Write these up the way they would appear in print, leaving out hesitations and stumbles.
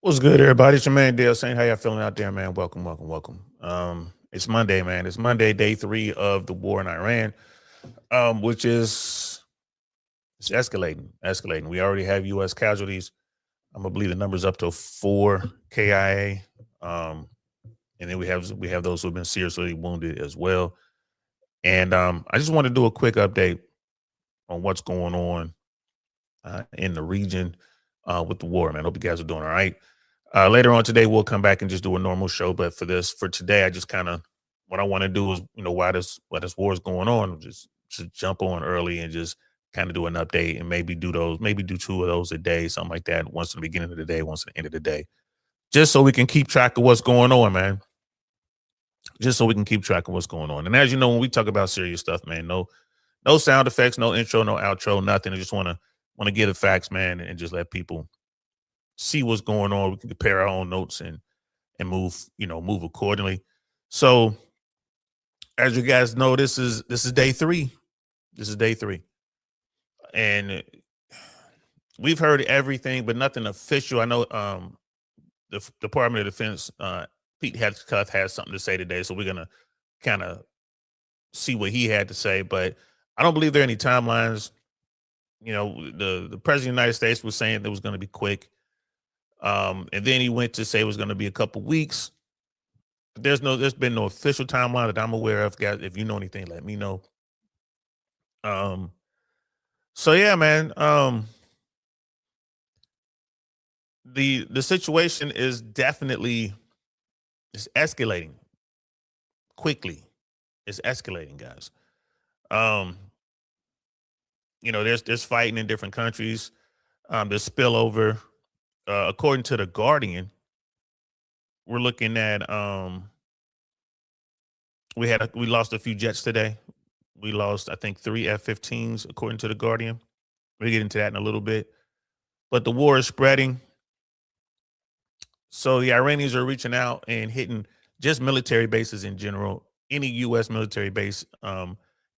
What's good, everybody? It's your man Dale saying, how y'all feeling out there, man? Welcome, welcome, welcome. It's Monday, man. It's Monday, day 3 of the war in Iran, which is it's escalating. We already have U.S. casualties. I'm gonna believe the numbers up to 4 KIA, and then we have those who've been seriously wounded as well. And I just want to do a quick update on what's going on in the region with the war, man. Hope you guys are doing all right. Later on today, we'll come back and just do a normal show. But for today, I just kind of what I want to do is, why this war is going on, just jump on early and just kind of do an update and maybe do 2 of those a day, something like that. Once at the beginning of the day, once at the end of the day, just so we can keep track of what's going on, man. Just so we can keep track of what's going on. And as you know, when we talk about serious stuff, man, no sound effects, no intro, no outro, nothing. I just want to get the facts, man, and just let people see what's going on. We can compare our own notes and move accordingly. So as you guys know, this is day 3. This is day 3. And we've heard everything, but nothing official. I know the Department of Defense, Pete Hegseth has something to say today, so we're gonna kind of see what he had to say. But I don't believe there are any timelines. The president of the United States was saying that it was going to be quick. And then he went to say it was going to be a couple weeks. There's been no official timeline that I'm aware of. Guys, if you know anything, let me know. Um, so yeah, man. The situation is definitely it's escalating quickly. It's escalating, guys. Um, there's fighting in different countries. There's spillover. According to the Guardian, we're looking at we lost a few jets today. We lost, I think, 3 F-15s, according to the Guardian. We'll get into that in a little bit. But the war is spreading. So the Iranians are reaching out and hitting just military bases in general, any U.S. military base. And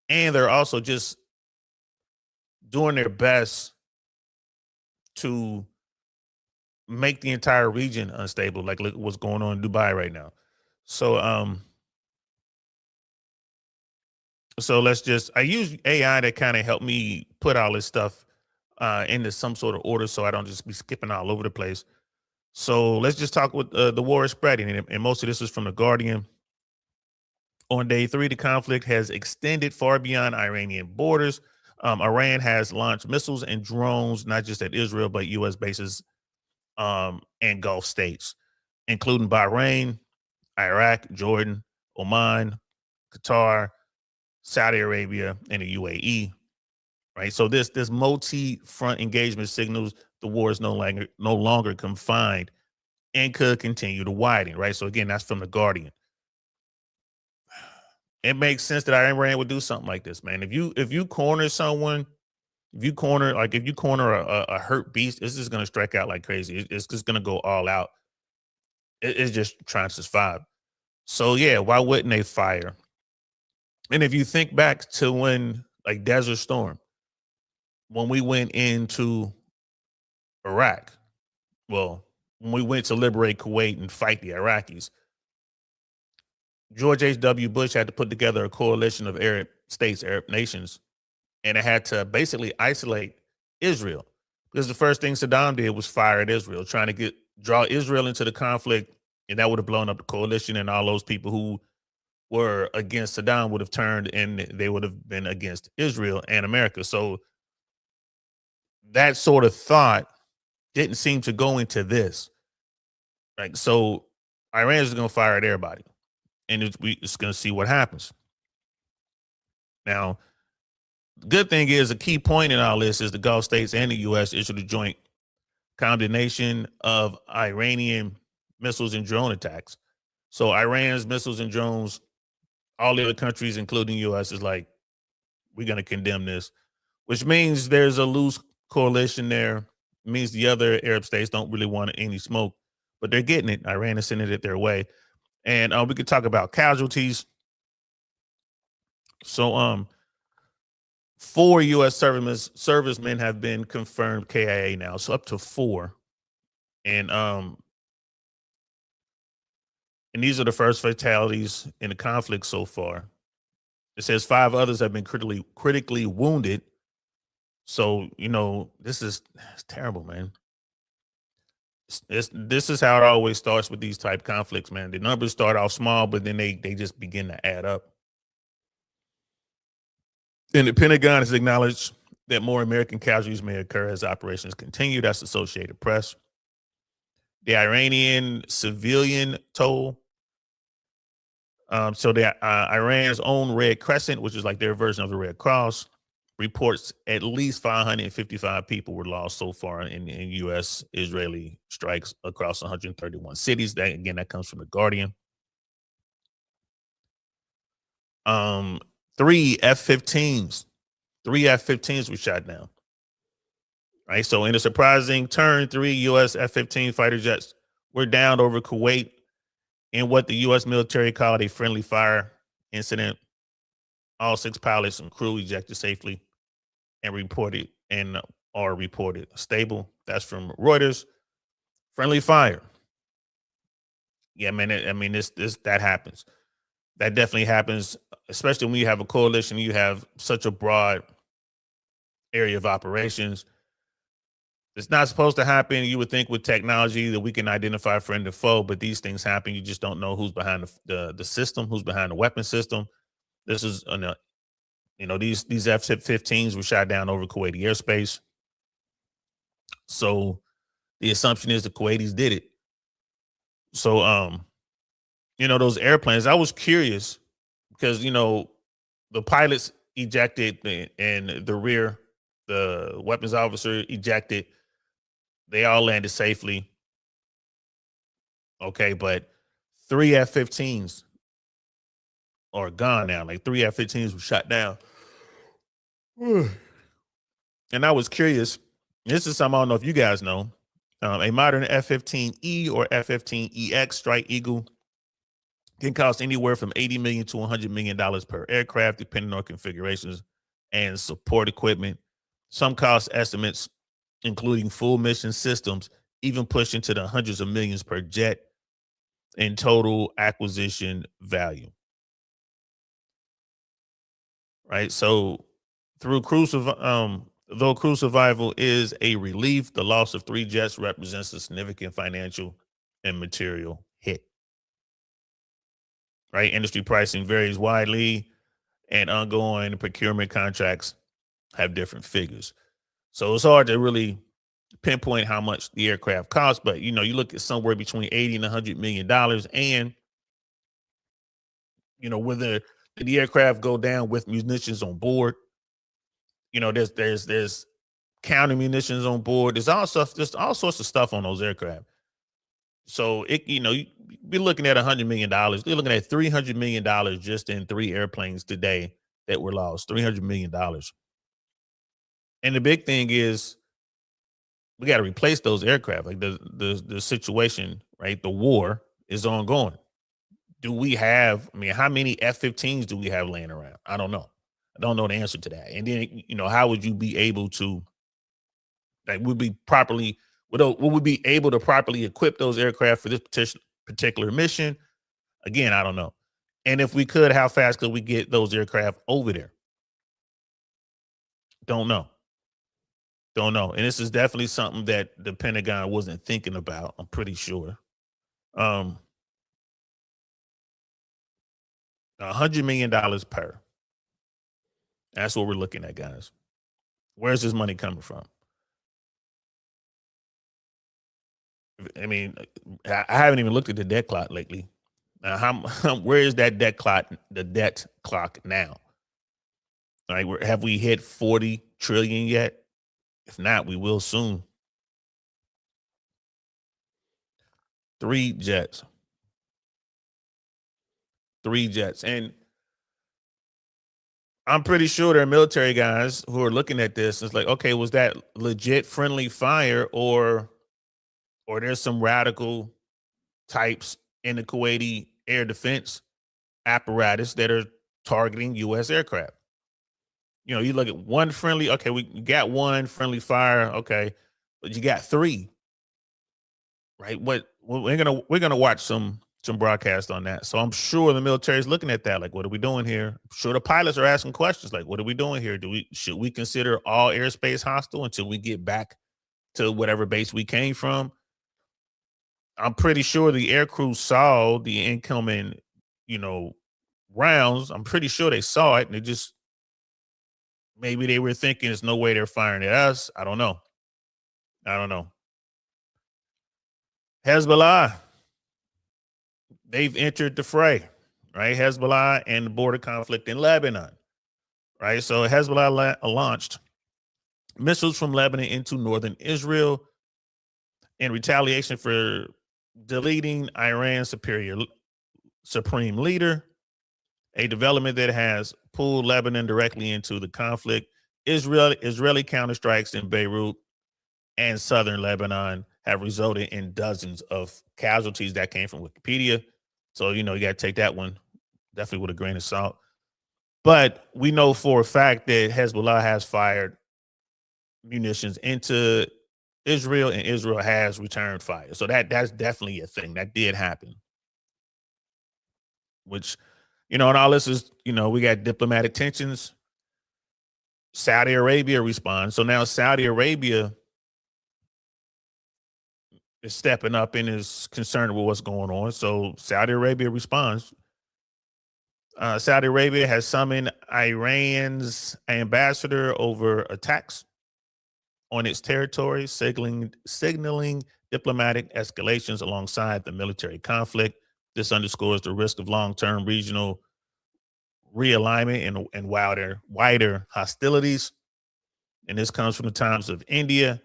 they're also just doing their best to make the entire region unstable. Like, look what's going on in Dubai right now. So I use AI to kind of help me put all this stuff into some sort of order, so I don't just be skipping all over the place. So let's just talk with the war is spreading, and most of this is from the Guardian. On day 3, the conflict has extended far beyond Iranian borders. Iran has launched missiles and drones, not just at Israel, but U.S. bases and Gulf states, including Bahrain, Iraq, Jordan, Oman, Qatar, Saudi Arabia, and the UAE. Right. So this multi-front engagement signals the war is no longer confined and could continue to widen. Right. So again, that's from the Guardian. It makes sense that Iran would do something like this, man. If you corner someone, if you corner a hurt beast, it's just gonna strike out like crazy. It's just gonna go all out. It's just trying to survive. So yeah, why wouldn't they fire? And if you think back to when, like, Desert Storm, when we went into Iraq, well, when we went to liberate Kuwait and fight the Iraqis, George H.W. Bush had to put together a coalition of Arab states, Arab nations, and it had to basically isolate Israel, because the first thing Saddam did was fire at Israel, trying to draw Israel into the conflict, and that would have blown up the coalition, and all those people who were against Saddam would have turned and they would have been against Israel and America. So that sort of thought didn't seem to go into this. Like, so Iran is going to fire at everybody, and we just going to see what happens. Now, the good thing is, a key point in all this is the Gulf states and the U.S. issued a joint condemnation of Iranian missiles and drone attacks. So Iran's missiles and drones, all the other countries, including the U.S., is like, we're going to condemn this, which means there's a loose coalition there. It means the other Arab states don't really want any smoke, but they're getting it. Iran is sending it their way. And we could talk about casualties. So 4 U.S. servicemen have been confirmed KIA now, so up to 4. And And these are the first fatalities in the conflict so far. It says 5 others have been critically wounded. So, this is terrible, man. This is how it always starts with these type conflicts, man. The numbers start off small, but then they just begin to add up. And the Pentagon has acknowledged that more American casualties may occur as operations continue. That's Associated Press. The Iranian civilian toll. So the Iran's own Red Crescent, which is like their version of the Red Cross, reports at least 555 people were lost so far in U.S.-Israeli strikes across 131 cities. That comes from The Guardian. 3 F-15s were shot down. Right, so in a surprising turn, 3 U.S. F-15 fighter jets were downed over Kuwait in what the U.S. military called a friendly fire incident. All 6 pilots and crew ejected safely and are reported stable. That's from Reuters. Friendly fire. Yeah, man. That happens. That definitely happens, especially when you have a coalition. You have such a broad area of operations. It's not supposed to happen. You would think with technology that we can identify friend and foe, but these things happen. You just don't know who's behind the system, who's behind the weapon system. This is, these F-15s were shot down over Kuwaiti airspace. So the assumption is the Kuwaitis did it. So, those airplanes, I was curious because, the pilots ejected and the rear, the weapons officer ejected. They all landed safely. Okay, but 3 F-15s are gone now. Like 3 F-15s were shot down. And I was curious. This is something I don't know if you guys know. A modern F-15E or F-15EX Strike Eagle can cost anywhere from $80 million to $100 million per aircraft, depending on configurations and support equipment. Some cost estimates, including full mission systems, even push into the hundreds of millions per jet in total acquisition value. Right. So though crew survival is a relief, the loss of 3 jets represents a significant financial and material hit. Right. Industry pricing varies widely, and ongoing procurement contracts have different figures. So it's hard to really pinpoint how much the aircraft costs, but you look at somewhere between $80 and $100 million, and whether the aircraft go down with munitions on board, there's counter munitions on board. There's all sorts of stuff on those aircraft. So you'd be looking at $100 million. You're looking at $300 million just in 3 airplanes today that were lost. $300 million. And the big thing is we got to replace those aircraft. Like the situation, right? The war is ongoing. Do we have, how many F-15s do we have laying around? I don't know. I don't know the answer to that. And then, how would you be able to, would we be able to properly equip those aircraft for this particular mission? Again, I don't know. And if we could, how fast could we get those aircraft over there? Don't know. And this is definitely something that the Pentagon wasn't thinking about, I'm pretty sure. $100 million per. That's what we're looking at, guys. Where's this money coming from? I haven't even looked at the debt clock lately. Where is that debt clock? The debt clock now? Like, have we hit 40 trillion yet? If not, we will soon. 3 jets. And I'm pretty sure there are military guys who are looking at this. It's like, okay, was that legit friendly fire, or there's some radical types in the Kuwaiti air defense apparatus that are targeting U.S. aircraft? You look at one friendly. Okay, we got one friendly fire. Okay, but you got 3, right? We're gonna watch some some broadcast on that. So I'm sure the military is looking at that. Like, what are we doing here? I'm sure the pilots are asking questions like, what are we doing here? Should we consider all airspace hostile until we get back to whatever base we came from? I'm pretty sure the air crew saw the incoming, you know, rounds. I'm pretty sure they saw it, and they just maybe they were thinking there's no way they're firing at us. I don't know. I don't know. Hezbollah, they've entered the fray, right? Hezbollah and the border conflict in Lebanon, right? So Hezbollah launched missiles from Lebanon into northern Israel in retaliation for deleting Iran's supreme leader, a development that has pulled Lebanon directly into the conflict. Israeli counterstrikes in Beirut and southern Lebanon have resulted in dozens of casualties. That came from Wikipedia. So, you got to take that one definitely with a grain of salt. But we know for a fact that Hezbollah has fired munitions into Israel, and Israel has returned fire. So that's definitely a thing that did happen. Which, and all this is, we got diplomatic tensions. Saudi Arabia responds. So now Saudi Arabia is stepping up and is concerned with what's going on. So Saudi Arabia responds. Saudi Arabia has summoned Iran's ambassador over attacks on its territory, signaling diplomatic escalations alongside the military conflict. This underscores the risk of long-term regional realignment and wider hostilities. And this comes from the times of India.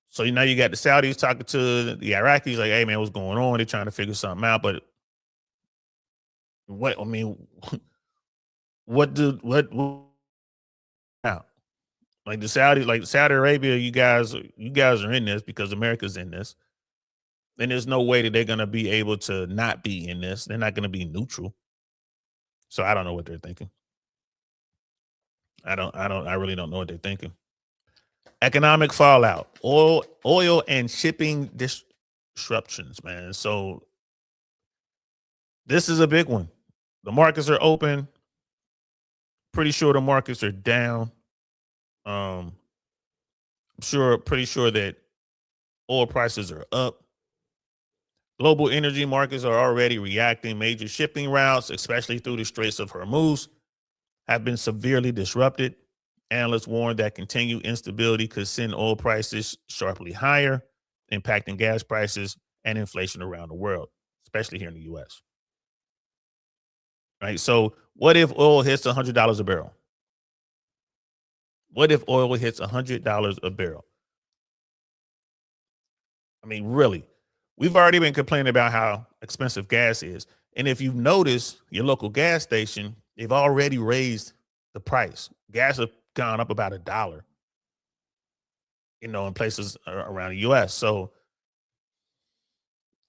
So now you got the Saudis talking to the Iraqis like, hey, man, what's going on? They're trying to figure something out. But what now? Like the Saudis, like Saudi Arabia, you guys are in this because America's in this. And there's no way that they're going to be able to not be in this. They're not going to be neutral. So I don't know what they're thinking. I really don't know what they're thinking. Economic fallout, oil and shipping disruptions, man. So this is a big one. The markets are open. Pretty sure the markets are down. Pretty sure that oil prices are up. Global energy markets are already reacting. Major shipping routes, especially through the Straits of Hormuz, have been severely disrupted. Analysts warn that continued instability could send oil prices sharply higher, impacting gas prices and inflation around the world, especially here in the U.S. Right? So what if oil hits $100 a barrel? What if oil hits $100 a barrel? I mean, really, we've already been complaining about how expensive gas is. And if you've noticed your local gas station, they've already raised the price. Gas have gone up about $1, in places around the US. So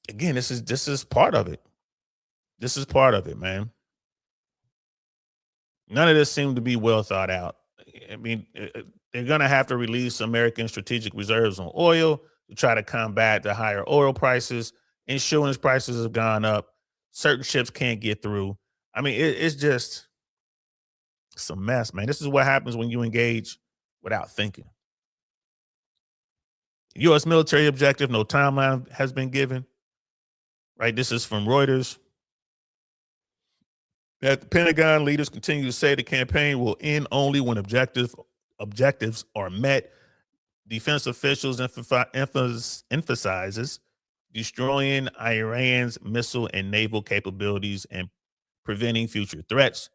again, this is part of it. This is part of it, man. None of this seemed to be well thought out. I mean, they're going to have to release American strategic reserves on oil to try to combat the higher oil prices. Insurance prices have gone up. Certain ships can't get through. I mean, it's just a mess, man. This is what happens when you engage without thinking. U.S. military objective, no timeline has been given. Right? This is from Reuters. That the Pentagon leaders continue to say the campaign will end only when objectives are met. Defense officials emphasizes destroying Iran's missile and naval capabilities and preventing future threats.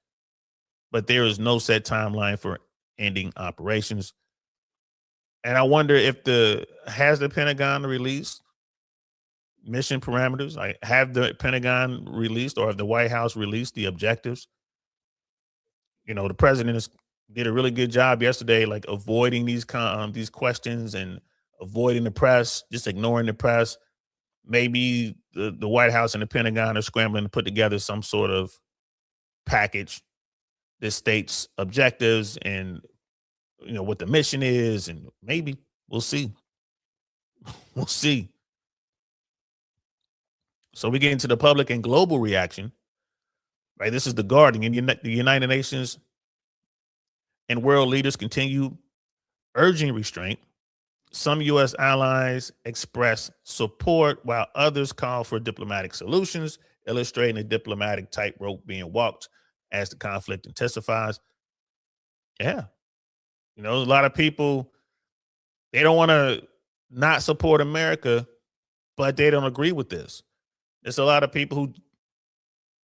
But there is no set timeline for ending operations. And I wonder if has the Pentagon released mission parameters? Like, have the Pentagon released or have the White House released the objectives? The president did a really good job yesterday, like avoiding these questions and avoiding the press, just ignoring the press. Maybe the White House and the Pentagon are scrambling to put together some sort of package that states objectives and what the mission is, and maybe we'll see. We'll see. So we get into the public and global reaction, right? This is the Guardian. The United Nations and world leaders continue urging restraint. Some U.S. allies express support while others call for diplomatic solutions, illustrating a diplomatic tightrope being walked as the conflict intensifies. Yeah. A lot of people, they don't want to not support America, but they don't agree with this. There's a lot of people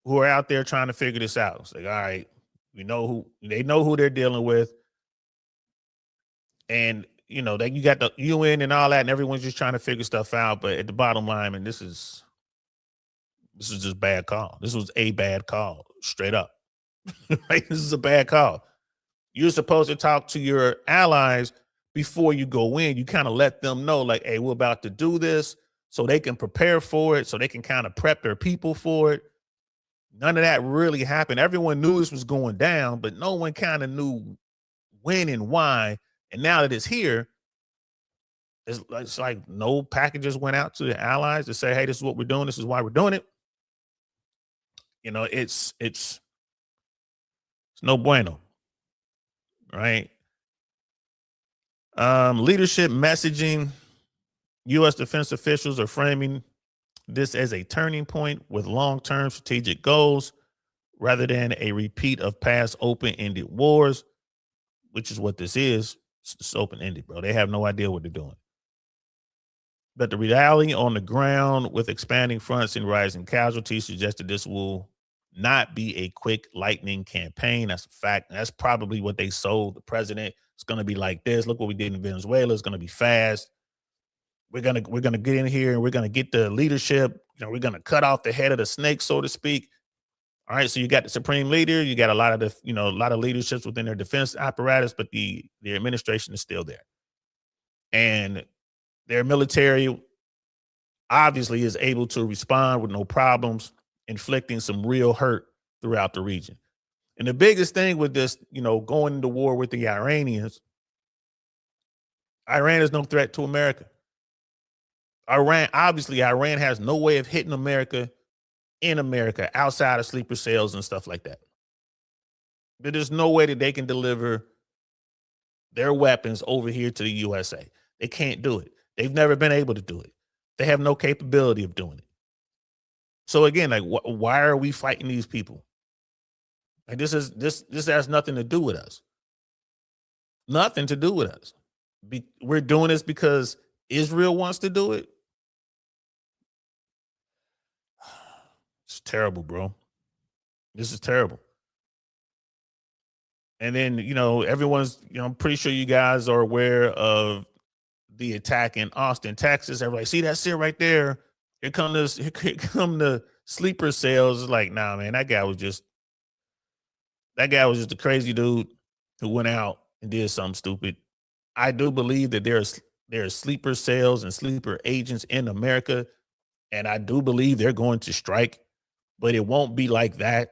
who are out there trying to figure this out. It's like, all right, they know who they're dealing with. And that you got the UN and all that, and everyone's just trying to figure stuff out. But at the bottom line, and this is just bad call. This was a bad call, straight up. Right? This is a bad call. You're supposed to talk to your allies before you go in. You kind of let them know, like, hey, we're about to do this, so they can prepare for it, so they can kind of prep their people for it. None of that really happened. Everyone knew this was going down, but no one kind of knew when and why. And now that it's here, it's like no packages went out to the allies to say, hey, this is what we're doing. This is why we're doing it. It's no bueno, right? Leadership messaging. U.S. defense officials are framing this as a turning point with long-term strategic goals rather than a repeat of past open-ended wars, which is what this is. It's open-ended, bro. They have no idea what they're doing. But the reality on the ground with expanding fronts and rising casualties suggested this will not be a quick lightning campaign. That's a fact. That's probably what they sold the president. It's going to be like this. Look what we did in Venezuela. It's going to be fast. We're gonna get in here and we're gonna get the leadership. We're gonna cut off the head of the snake, so to speak. All right. So you got the supreme leader. You got a lot of leaderships within their defense apparatus, but the administration is still there, and their military obviously is able to respond with no problems, inflicting some real hurt throughout the region. And the biggest thing with this, going into war with the Iranians, Iran is no threat to America. Iran has no way of hitting America in America outside of sleeper cells and stuff like that. But there's no way that they can deliver their weapons over here to the USA. They can't do it. They've never been able to do it. They have no capability of doing it. So again, like, why are we fighting these people? Like, this has nothing to do with us. Nothing to do with us. We're doing this because Israel wants to do it. It's terrible, bro. This is terrible. And then, everyone's, I'm pretty sure you guys are aware of the attack in Austin, Texas. Everybody, see that shit right there? Here come the sleeper cells. It's like, nah, man, that guy was just a crazy dude who went out and did something stupid. I do believe that there are sleeper cells and sleeper agents in America, and I do believe they're going to strike, but it won't be like that.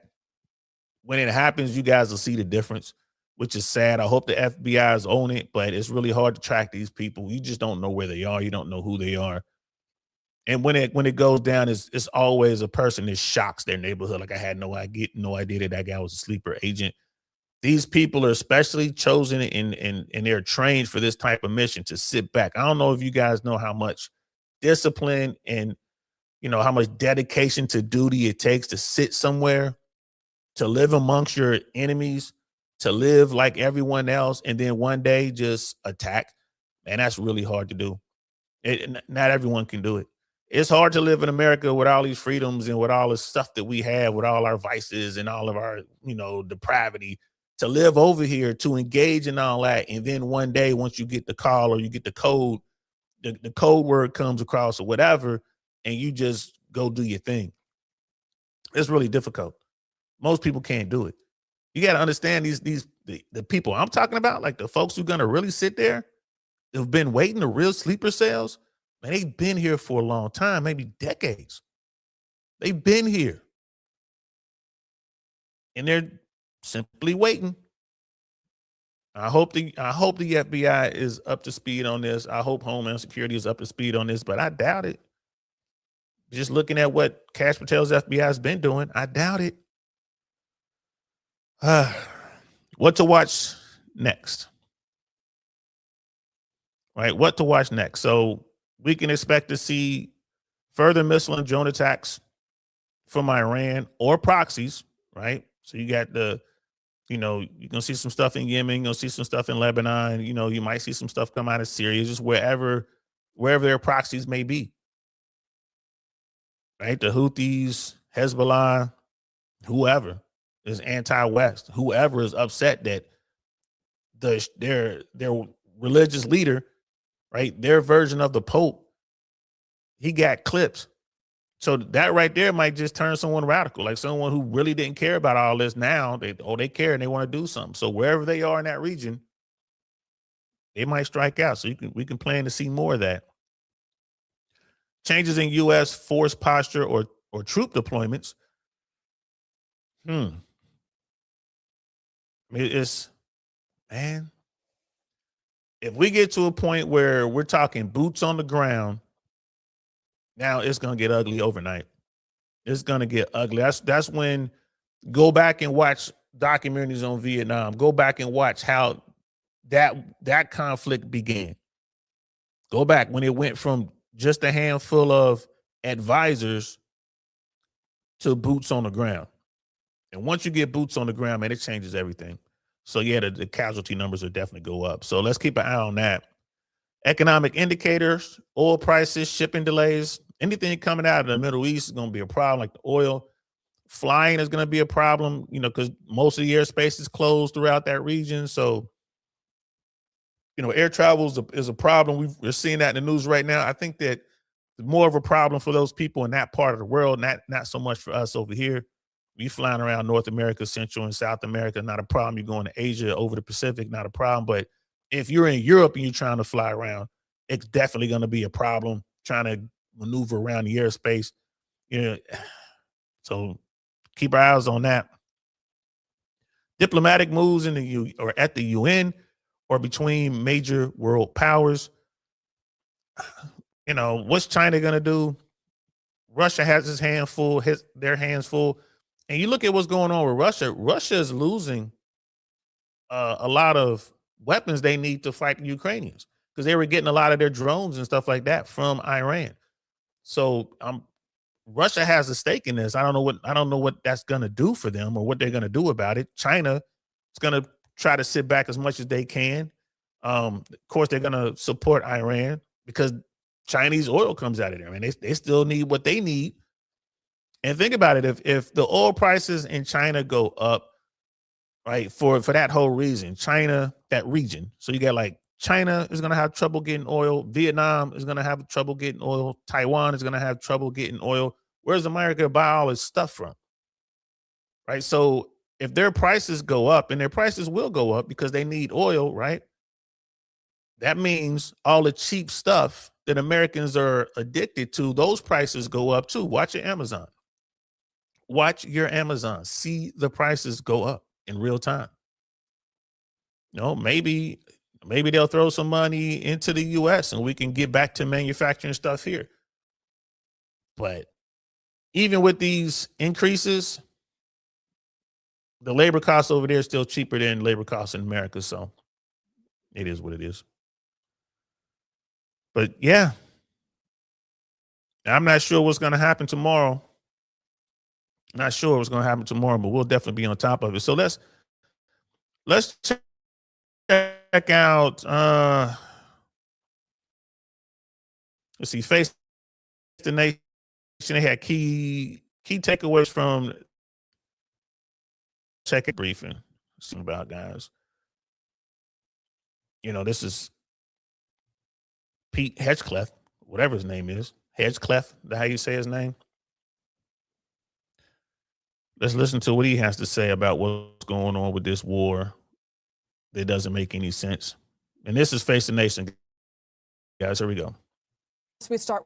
When it happens, you guys will see the difference, which is sad. I hope the FBI's own it, but it's really hard to track these people. You just don't know where they are. You don't know who they are. And when it goes down, it's always a person that shocks their neighborhood. Like, I had no idea that guy was a sleeper agent. These people are especially chosen and they're trained for this type of mission to sit back. I don't know if you guys know how much discipline and how much dedication to duty it takes to sit somewhere, to live amongst your enemies, to live like everyone else, and then one day just attack. Man, that's really hard to do. Not everyone can do it. It's hard to live in America with all these freedoms and with all the stuff that we have, with all our vices and all of our, depravity, to live over here, to engage in all that. And then one day, once you get the call or you get the code, the code word comes across or whatever, and you just go do your thing. It's really difficult. Most people can't do it. You got to understand the people I'm talking about, like the folks who are going to really sit there, they've been waiting, the real sleeper cells. Man, they've been here for a long time, maybe decades. They've been here. And they're simply waiting. I hope the FBI is up to speed on this. I hope Homeland Security is up to speed on this, but I doubt it. Just looking at what Cash Patel's FBI has been doing, I doubt it. What to watch next? Right? What to watch next? So we can expect to see further missile and drone attacks from Iran or proxies, right? So you got the, you're gonna see some stuff in Yemen, you're gonna see some stuff in Lebanon, you might see some stuff come out of Syria, just wherever their proxies may be. Right? The Houthis, Hezbollah, whoever is anti-West, whoever is upset that their religious leader, right, their version of the Pope, he got clipped. So that right there might just turn someone radical, like someone who really didn't care about all this. Now they care and they want to do something. So wherever they are in that region, they might strike out. So we can plan to see more of that. Changes in U.S. force posture or troop deployments. I mean, man, if we get to a point where we're talking boots on the ground, now it's gonna get ugly overnight. It's gonna get ugly. That's when, go back and watch documentaries on Vietnam. Go back and watch how that conflict began. Go back when it went from just a handful of advisors to boots on the ground. And once you get boots on the ground, man, it changes everything. So yeah, the casualty numbers will definitely go up. So let's keep an eye on that. Economic indicators, oil prices, shipping delays, anything coming out of the Middle East is going to be a problem, like the oil. Flying is going to be a problem, because most of the airspace is closed throughout that region. So, air travel is a problem. We're seeing that in the news right now. I think that it's more of a problem for those people in that part of the world, not so much for us over here. We flying around North America, Central and South America, not a problem. You're going to Asia, over the Pacific, not a problem. But if you're in Europe and you're trying to fly around, it's definitely going to be a problem trying to maneuver around the airspace. So keep our eyes on that. Diplomatic moves in the or at the UN or between major world powers. What's China going to do? Russia has their hands full. And you look at what's going on with Russia. Russia is losing a lot of weapons they need to fight the Ukrainians, because they were getting a lot of their drones and stuff like that from Iran. So Russia has a stake in this. I don't know what that's going to do for them or what they're going to do about it. China is going to try to sit back as much as they can. Of course, they're going to support Iran because Chinese oil comes out of there. I mean, they still need what they need. And think about it. If the oil prices in China go up, right, for that whole reason, China, that region. So you got like China is going to have trouble getting oil. Vietnam is going to have trouble getting oil. Taiwan is going to have trouble getting oil. Where's America buy all this stuff from? Right. So if their prices go up, and their prices will go up because they need oil, right? That means all the cheap stuff that Americans are addicted to, those prices go up too. Watch your Amazon. Watch your Amazon. See the prices go up in real time. Maybe they'll throw some money into the US and we can get back to manufacturing stuff here. But even with these increases, the labor costs over there is still cheaper than labor costs in America. So it is what it is. But yeah, I'm not sure what's going to happen tomorrow. Not sure what's going to happen tomorrow, but we'll definitely be on top of it. So let's check out, let's see, Face the Nation. They had key takeaways from check it briefing. See about, guys. This is Pete Hedgecliffe, whatever his name is. Hedgecliffe, how you say his name? Let's listen to what he has to say about what's going on with this war that doesn't make any sense. And this is Face the Nation, guys. Here we go. So we start.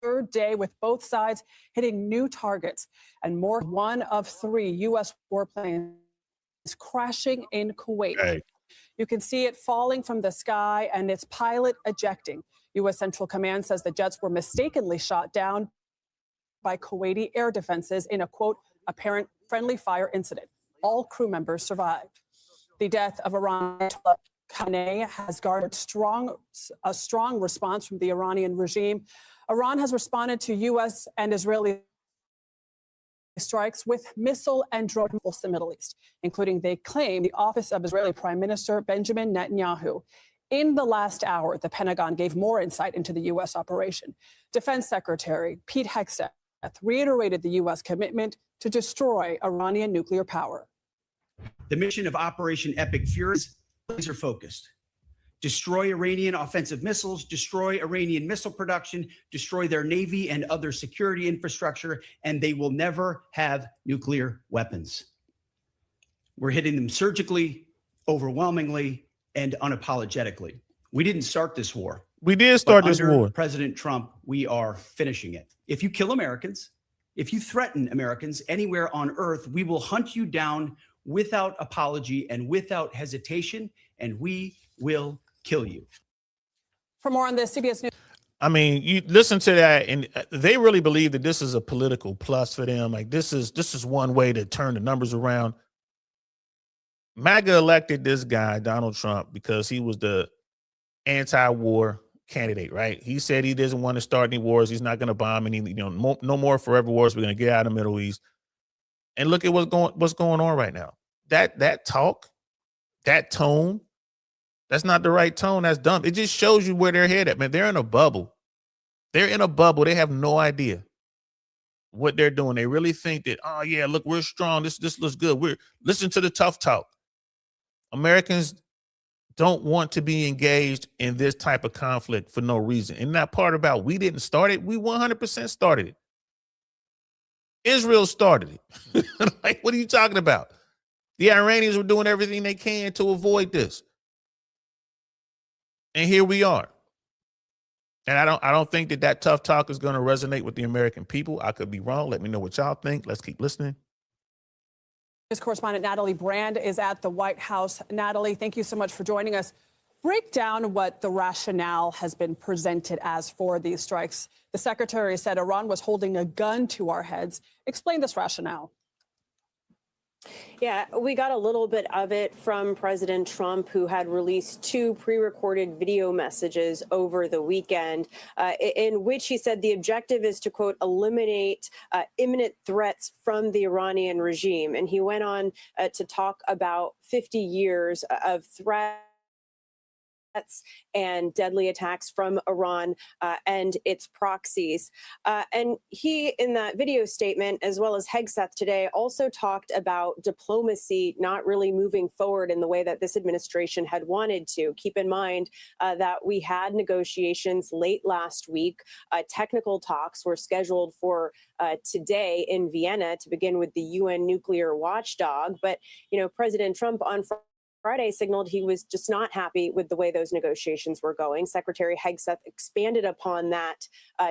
Third day with both sides hitting new targets, and more. One of 3 U.S. warplanes crashing in Kuwait. Hey. You can see it falling from the sky and its pilot ejecting. U.S. Central Command says the jets were mistakenly shot down by Kuwaiti air defenses in a, quote, apparent friendly fire incident. All crew members survived. The death of Iran Khamenei has garnered a strong response from the Iranian regime. Iran has responded to U.S. and Israeli strikes with missile and drone in the Middle East, including, they claim, the office of Israeli Prime Minister Benjamin Netanyahu. In the last hour, the Pentagon gave more insight into the U.S. operation. Defense Secretary Pete Hegseth reiterated the U.S. commitment to destroy Iranian nuclear power. The mission of Operation Epic Fury is laser focused. Destroy Iranian offensive missiles, destroy Iranian missile production, destroy their navy and other security infrastructure, and they will never have nuclear weapons. We're hitting them surgically, overwhelmingly, and unapologetically. We didn't start this war. We did start this under war. President Trump, we are finishing it. If you kill Americans, if you threaten Americans anywhere on earth, we will hunt you down without apology and without hesitation, and we will kill you. For more on this, CBS News. I mean, you listen to that, and they really believe that this is a political plus for them. Like this is one way to turn the numbers around. MAGA elected this guy, Donald Trump, because he was the anti-war candidate, right? He said he doesn't want to start any wars. He's not going to bomb any, no more forever wars. We're going to get out of the Middle East. And look at what's going on right now. That talk, that tone, that's not the right tone. That's dumb. It just shows you where they're headed, man. They're in a bubble. They're in a bubble. They have no idea what they're doing. They really think that, oh yeah, look, we're strong. This looks good. Listen to the tough talk. Americans don't want to be engaged in this type of conflict for no reason. And that part about we didn't start it, we 100% started it. Israel started it. Like, what are you talking about? The Iranians were doing everything they can to avoid this. And here we are. And I don't think that tough talk is going to resonate with the American people. I could be wrong. Let me know what y'all think. Let's keep listening. News correspondent Natalie Brand is at the White House. Natalie, thank you so much for joining us. Break down what the rationale has been presented as for these strikes. The secretary said Iran was holding a gun to our heads. Explain this rationale. Yeah, we got a little bit of it from President Trump, who had released 2 pre-recorded video messages over the weekend, in which he said the objective is to, quote, eliminate imminent threats from the Iranian regime. And he went on to talk about 50 years of threats and deadly attacks from Iran and its proxies. And he, in that video statement, as well as Hegseth today, also talked about diplomacy not really moving forward in the way that this administration had wanted to. Keep in mind that we had negotiations late last week. Technical talks were scheduled for today in Vienna to begin with the UN nuclear watchdog. But, President Trump on Friday signaled he was just not happy with the way those negotiations were going. Secretary Hegseth expanded upon that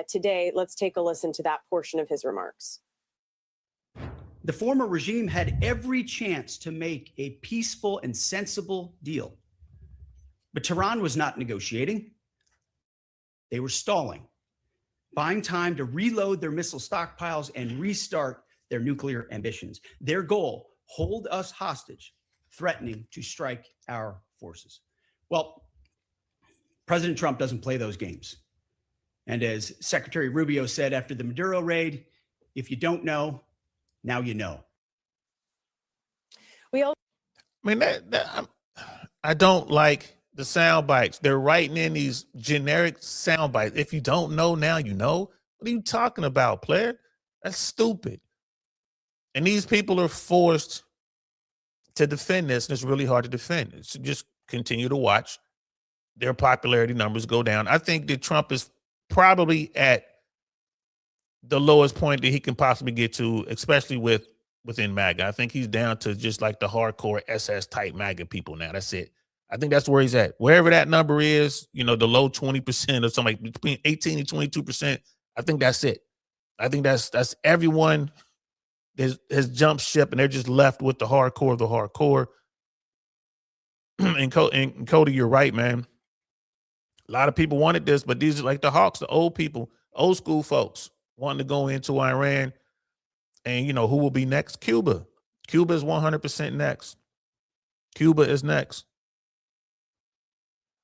today. Let's take a listen to that portion of his remarks. The former regime had every chance to make a peaceful and sensible deal. But Tehran was not negotiating. They were stalling, buying time to reload their missile stockpiles and restart their nuclear ambitions. Their goal, hold us hostage, threatening to strike our forces. Well, President Trump doesn't play those games. And as Secretary Rubio said after the Maduro raid, if you don't know, now you know. I don't like the sound bites. They're writing in these generic sound bites. If you don't know, now you know. What are you talking about, player? That's stupid. And these people are forced to defend this, and it's really hard to defend. So just continue to watch their popularity numbers go down. I think that Trump is probably at the lowest point that he can possibly get to, especially within MAGA. I think he's down to just like the hardcore SS type MAGA people now. That's it. I think that's where he's at. Wherever that number is, the low 20% or something like between 18 and 22%, I think that's it. I think that's everyone has jumped ship, and they're just left with the hardcore of the hardcore. and Cody, you're right, man. A lot of people wanted this, but these are like the Hawks, the old people, old school folks wanting to go into Iran. And, you know, who will be next? Cuba. Cuba is 100% next. Cuba is next.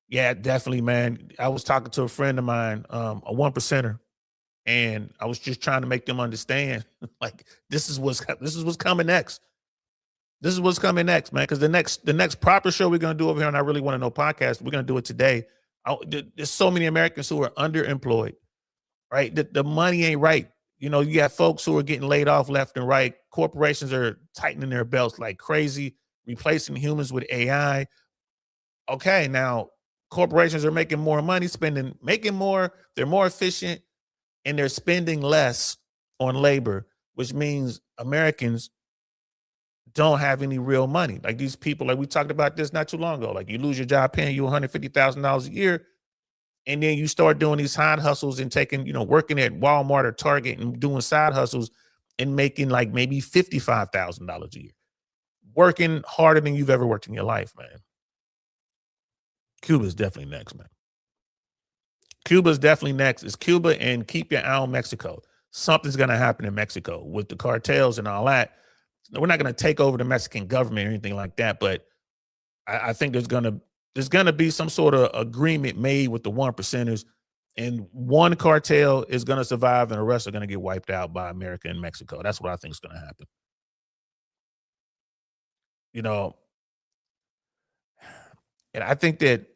Yeah, definitely, man. I was talking to a friend of mine, a one percenter, and I was just trying to make them understand, like, this is what's coming next. This is what's coming next, man. Because the next proper show we're gonna do over here, and I really want to know podcast, we're gonna do it today. There's so many Americans who are underemployed, right? The money ain't right. You know, you got folks who are getting laid off left and right. Corporations are tightening their belts like crazy, replacing humans with AI. Okay, now corporations are making more money, making more, they're more efficient, and they're spending less on labor, which means Americans don't have any real money. Like these people, like we talked about this not too long ago. Like you lose your job paying you $150,000 a year, and then you start doing these side hustles and taking, you know, working at Walmart or Target and doing side hustles and making like maybe $55,000 a year, working harder than you've ever worked in your life, man. Cuba's definitely next, man. Cuba's definitely next. It's Cuba, and keep your eye on Mexico. Something's going to happen in Mexico with the cartels and all that. We're not going to take over the Mexican government or anything like that, but I think there's going to be some sort of agreement made with the one percenters, and one cartel is going to survive and the rest are going to get wiped out by America and Mexico. That's what I think is going to happen. You know, and I think that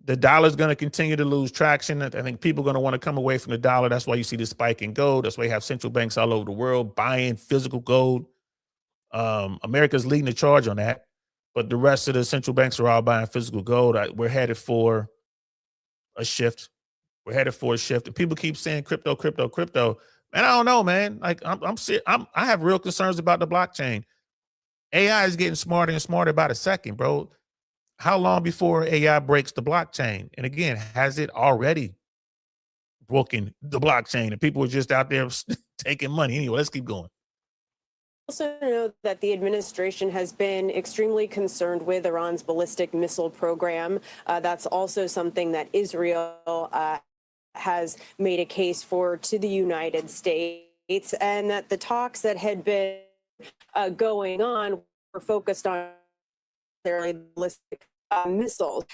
the dollar is going to continue to lose traction. I think people are going to want to come away from the dollar. That's why you see this spike in gold. That's why you have central banks all over the world buying physical gold. America's leading the charge on that, but the rest of the central banks are all buying physical gold. We're headed for a shift. We're headed for a shift. And people keep saying crypto, crypto, crypto. Man, I don't know, man. Like I have real concerns about the blockchain. AI is getting smarter and smarter by the second, bro. How long before AI breaks the blockchain? And again, has it already broken the blockchain and people are just out there taking money? Anyway, let's keep going. Also know that the administration has been extremely concerned with Iran's ballistic missile program. That's also something that Israel has made a case for to the United States, and that the talks that had been going on were focused on their ballistic missiles.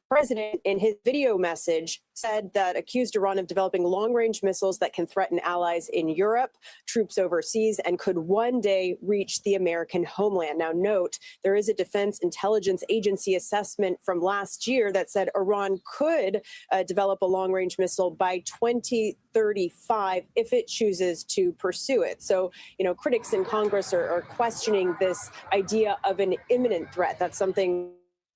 President, in his video message, said that accused Iran of developing long-range missiles that can threaten allies in Europe, troops overseas, and could one day reach the American homeland. Now, note, there is a Defense Intelligence Agency assessment from last year that said Iran could develop a long-range missile by 2035 if it chooses to pursue it. So, you know, critics in Congress are questioning this idea of an imminent threat. That's something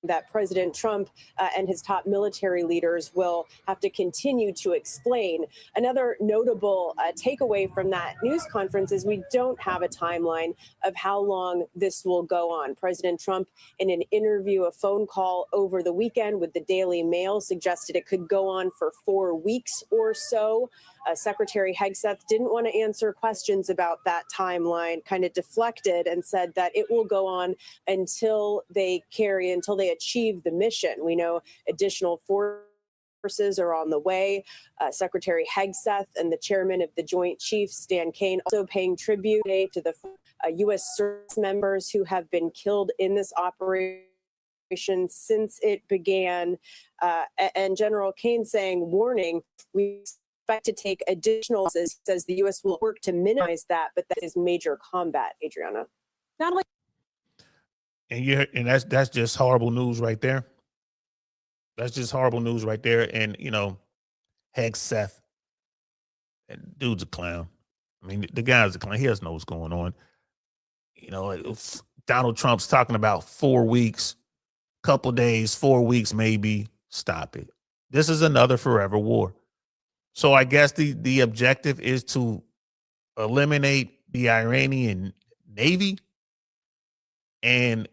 that President Trump and his top military leaders will have to continue to explain. Another notable takeaway from that news conference is we don't have a timeline of how long this will go on. President Trump, in an interview, a phone call over the weekend with the Daily Mail, suggested it could go on for 4 weeks or so. Secretary Hegseth didn't want to answer questions about that timeline, kind of deflected and said that it will go on until they achieve the mission. We know additional forces are on the way. Secretary Hegseth and the chairman of the Joint Chiefs, Stan Kane, also paying tribute to the U.S. service members who have been killed in this operation since it began. And General Kane saying, warning, we expect to take additional, says the U.S. will work to minimize that, but that is major combat, Adriana. Not only And that's just horrible news right there. That's just horrible news right there. And, you know, Hegseth, that dude's a clown. I mean, the guy's a clown. He doesn't know what's going on. You know, Donald Trump's talking about 4 weeks, couple days, 4 weeks, maybe. Stop it. This is another forever war. So I guess the objective is to eliminate the Iranian Navy and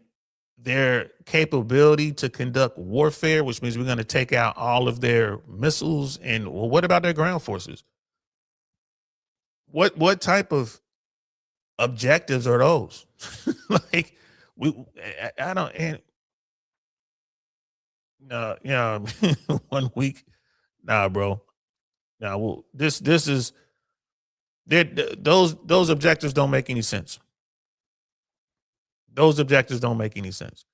their capability to conduct warfare, which means we're going to take out all of their missiles. And well, what about their ground forces? What type of objectives are those? Like I don't. And Yeah, 1 week. Nah, bro. Nah, well, this is those objectives don't make any sense. Those objectives don't make any sense.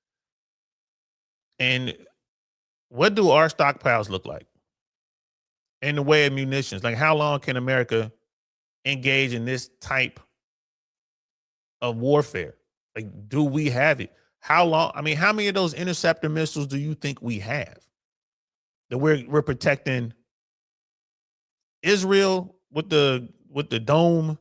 And what do our stockpiles look like in the way of munitions? Like, how long can America engage in this type of warfare? Like, do we have it? How long? I mean, how many of those interceptor missiles do you think we have that we're protecting Israel with the dome,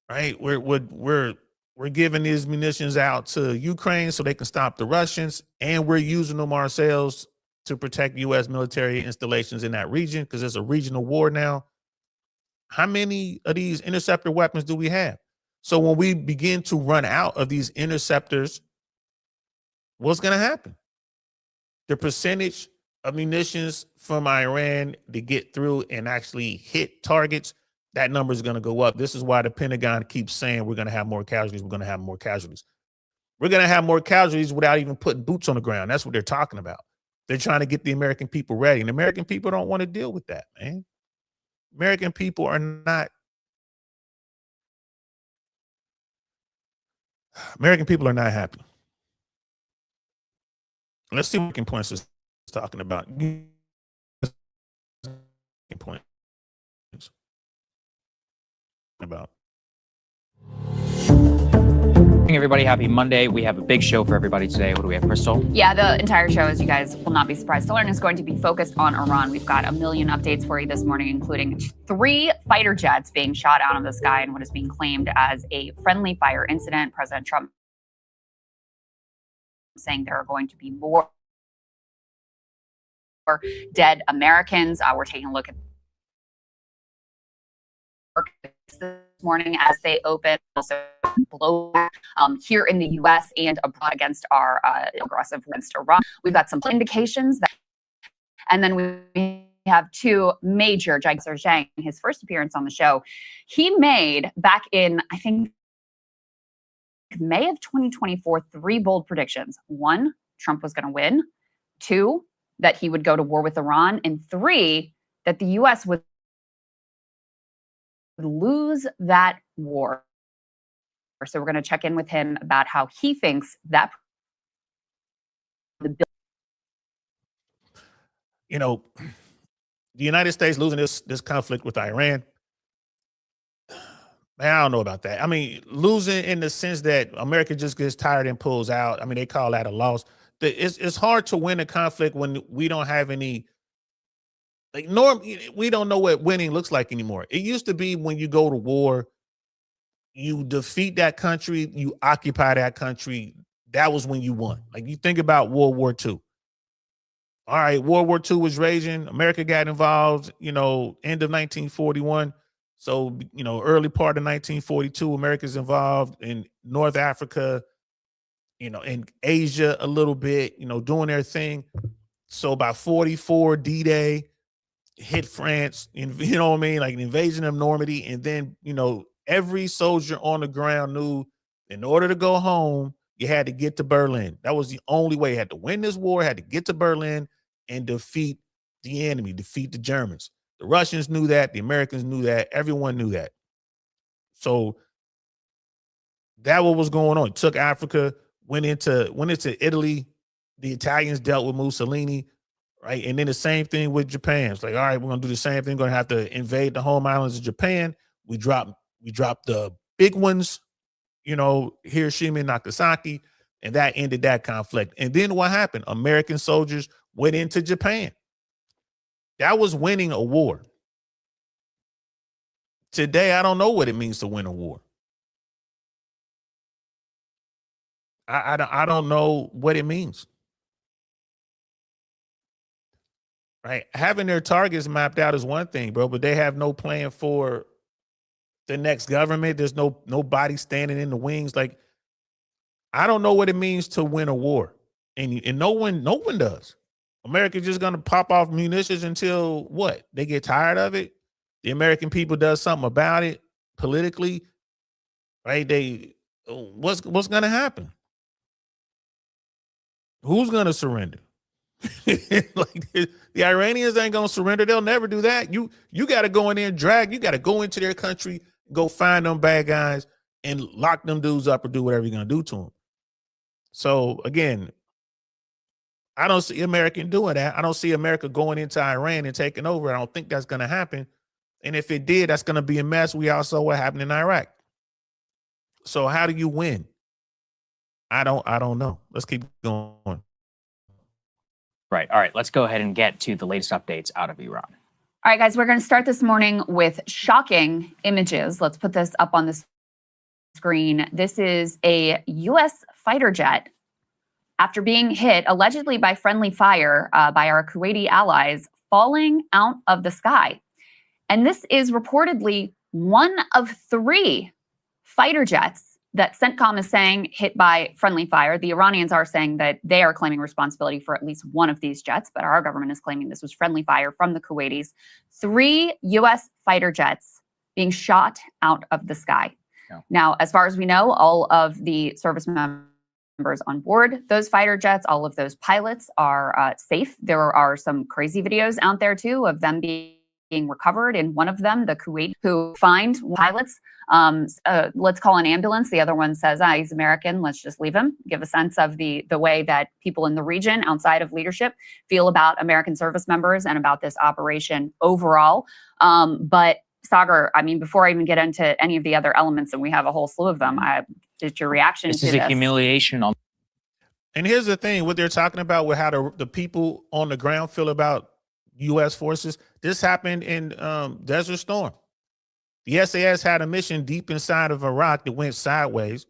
right? We're giving these munitions out to Ukraine so they can stop the Russians, and we're using them ourselves to protect U.S. military installations in that region because it's a regional war now. How many of these interceptor weapons do we have? So when we begin to run out of these interceptors, what's going to happen? The percentage of munitions from Iran to get through and actually hit targets, that number is going to go up. This is why the Pentagon keeps saying we're going to have more casualties. We're going to have more casualties. We're going to have more casualties without even putting boots on the ground. That's what they're talking about. They're trying to get the American people ready. And the American people don't want to deal with that, man. American people are not. American people are not happy. Let's see what points is talking about. Points about. Everybody, happy Monday. We have a big show for everybody today. What do we have, Crystal? Yeah, the entire show, as you guys will not be surprised to learn, is going to be focused on Iran. We've got a million updates for you this morning, including 3 fighter jets being shot out of the sky in what is being claimed as a friendly fire incident. President Trump saying there are going to be more dead Americans. We're taking a look at this morning as they open, also blowback here in the U.S. and abroad against our aggressive against Iran. We've got some indications that, and then we have 2 major Zhang, his first appearance on the show. He made back in, I think, May of 2024, 3 bold predictions. 1, Trump was going to win. 2, that he would go to war with Iran. And 3, that the U.S. would lose that war. So we're going to check in with him about how he thinks that the United States losing this conflict with Iran. Man, I don't know about that. I mean, losing in the sense that America just gets tired and pulls out. I mean, they call that a loss. It's hard to win a conflict when we don't have any. We don't know what winning looks like anymore. It used to be when you go to war, you defeat that country, you occupy that country. That was when you won. Like, you think about World War II. All right, World War II was raging. America got involved, end of 1941. So, early part of 1942, America's involved in North Africa, in Asia a little bit, doing their thing. So by 44, D-Day, hit France, and like an invasion of Normandy. And then, every soldier on the ground knew in order to go home, you had to get to Berlin. That was the only way. You had to win this war, had to get to Berlin and defeat the enemy, defeat the Germans. The Russians knew that. The Americans knew that. Everyone knew that. So that what was going on. It took Africa, went into Italy. The Italians dealt with Mussolini. Right. And then the same thing with Japan. It's like, all right, we're going to do the same thing. We're going to have to invade the home islands of Japan. We dropped the big ones, Hiroshima and Nagasaki, and that ended that conflict. And then what happened? American soldiers went into Japan. That was winning a war. Today, I don't know what it means to win a war. I don't know what it means. Right. Having their targets mapped out is one thing, bro, but they have no plan for the next government. There's nobody standing in the wings. Like, I don't know what it means to win a war. And no one does. America's just going to pop off munitions until what? They get tired of it. The American people does something about it politically. Right. What's going to happen? Who's going to surrender? Like the Iranians ain't gonna surrender. They'll never do that. You got to go in there and drag. You got to go into their country, go find them bad guys, and lock them dudes up or do whatever you're gonna do to them. So again, I don't see America doing that. I don't see America going into Iran and taking over. I don't think that's gonna happen. And if it did, that's gonna be a mess. We all saw what happened in Iraq. So how do you win? I don't know. Let's keep going. Right. All right. Let's go ahead and get to the latest updates out of Iran. All right, guys, we're going to start this morning with shocking images. Let's put this up on the screen. This is a U.S. fighter jet after being hit allegedly by friendly fire by our Kuwaiti allies falling out of the sky. And this is reportedly one of 3 fighter jets that CENTCOM is saying hit by friendly fire. The Iranians are saying that they are claiming responsibility for at least one of these jets, but our government is claiming this was friendly fire from the Kuwaitis. 3 U.S. fighter jets being shot out of the sky. Yeah. Now, as far as we know, all of the service members on board those fighter jets, all of those pilots are safe. There are some crazy videos out there, too, of them being recovered. In one of them, the Kuwait who find pilots, let's call an ambulance. The other one says, he's American, let's just leave him. Give a sense of the way that people in the region outside of leadership feel about American service members and about this operation overall. But Sagar, I mean, before I even get into any of the other elements, and we have a whole slew of them, just your reaction to this. This is a humiliation. And here's the thing, what they're talking about with how the people on the ground feel about U.S. forces. This happened in Desert Storm. The SAS had a mission deep inside of Iraq that went sideways,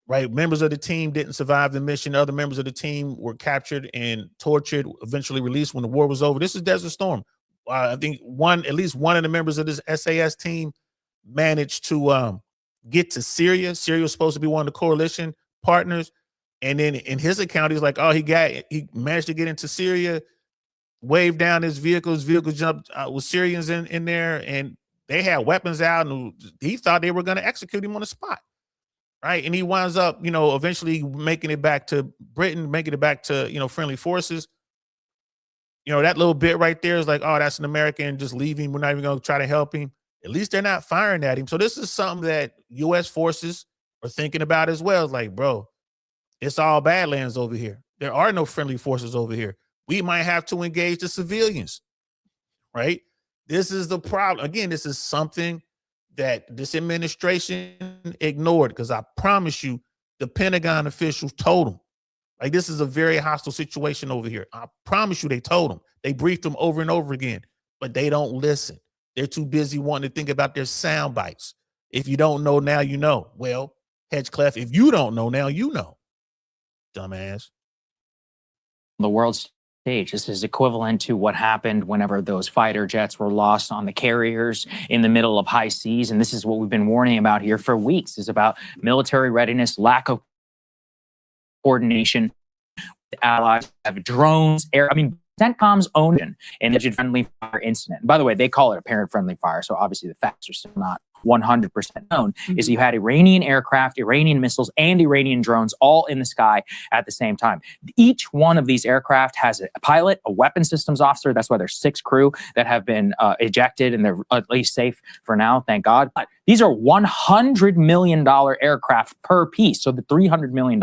right? Members of the team didn't survive the mission. Other members of the team were captured and tortured, eventually released when the war was over. This is Desert Storm. I think at least one of the members of this SAS team managed to get to Syria. Syria was supposed to be one of the coalition partners. And then in his account, he's like, he managed to get into Syria, waved down his vehicle. His vehicle jumped with Syrians in there, and they had weapons out, and he thought they were going to execute him on the spot, right? And he winds up, eventually making it back to Britain, making it back to, friendly forces. That little bit right there is like, oh, that's an American, just leaving. We're not even going to try to help him. At least they're not firing at him. So this is something that U.S. forces are thinking about as well. It's like, bro, it's all Badlands over here. There are no friendly forces over here. We might have to engage the civilians, right? This is the problem. Again, this is something that this administration ignored, because I promise you, the Pentagon officials told them, like, this is a very hostile situation over here. I promise you they told them. They briefed them over and over again, but they don't listen. They're too busy wanting to think about their sound bites. If you don't know now, you know. Well, Hedgecliffe, if you don't know now, you know. Dumbass. The world stage. This is equivalent to what happened whenever those fighter jets were lost on the carriers in the middle of high seas. And this is what we've been warning about here for weeks, is about military readiness, lack of coordination with allies, have drones, CENTCOM's own an alleged friendly fire incident. By the way, they call it apparent friendly fire, so obviously the facts are still not 100% known, is you had Iranian aircraft, Iranian missiles, and Iranian drones all in the sky at the same time. Each one of these aircraft has a pilot, a weapons systems officer. That's why there's 6 crew that have been ejected, and they're at least safe for now, thank God. But these are $100 million aircraft per piece. So the $300 million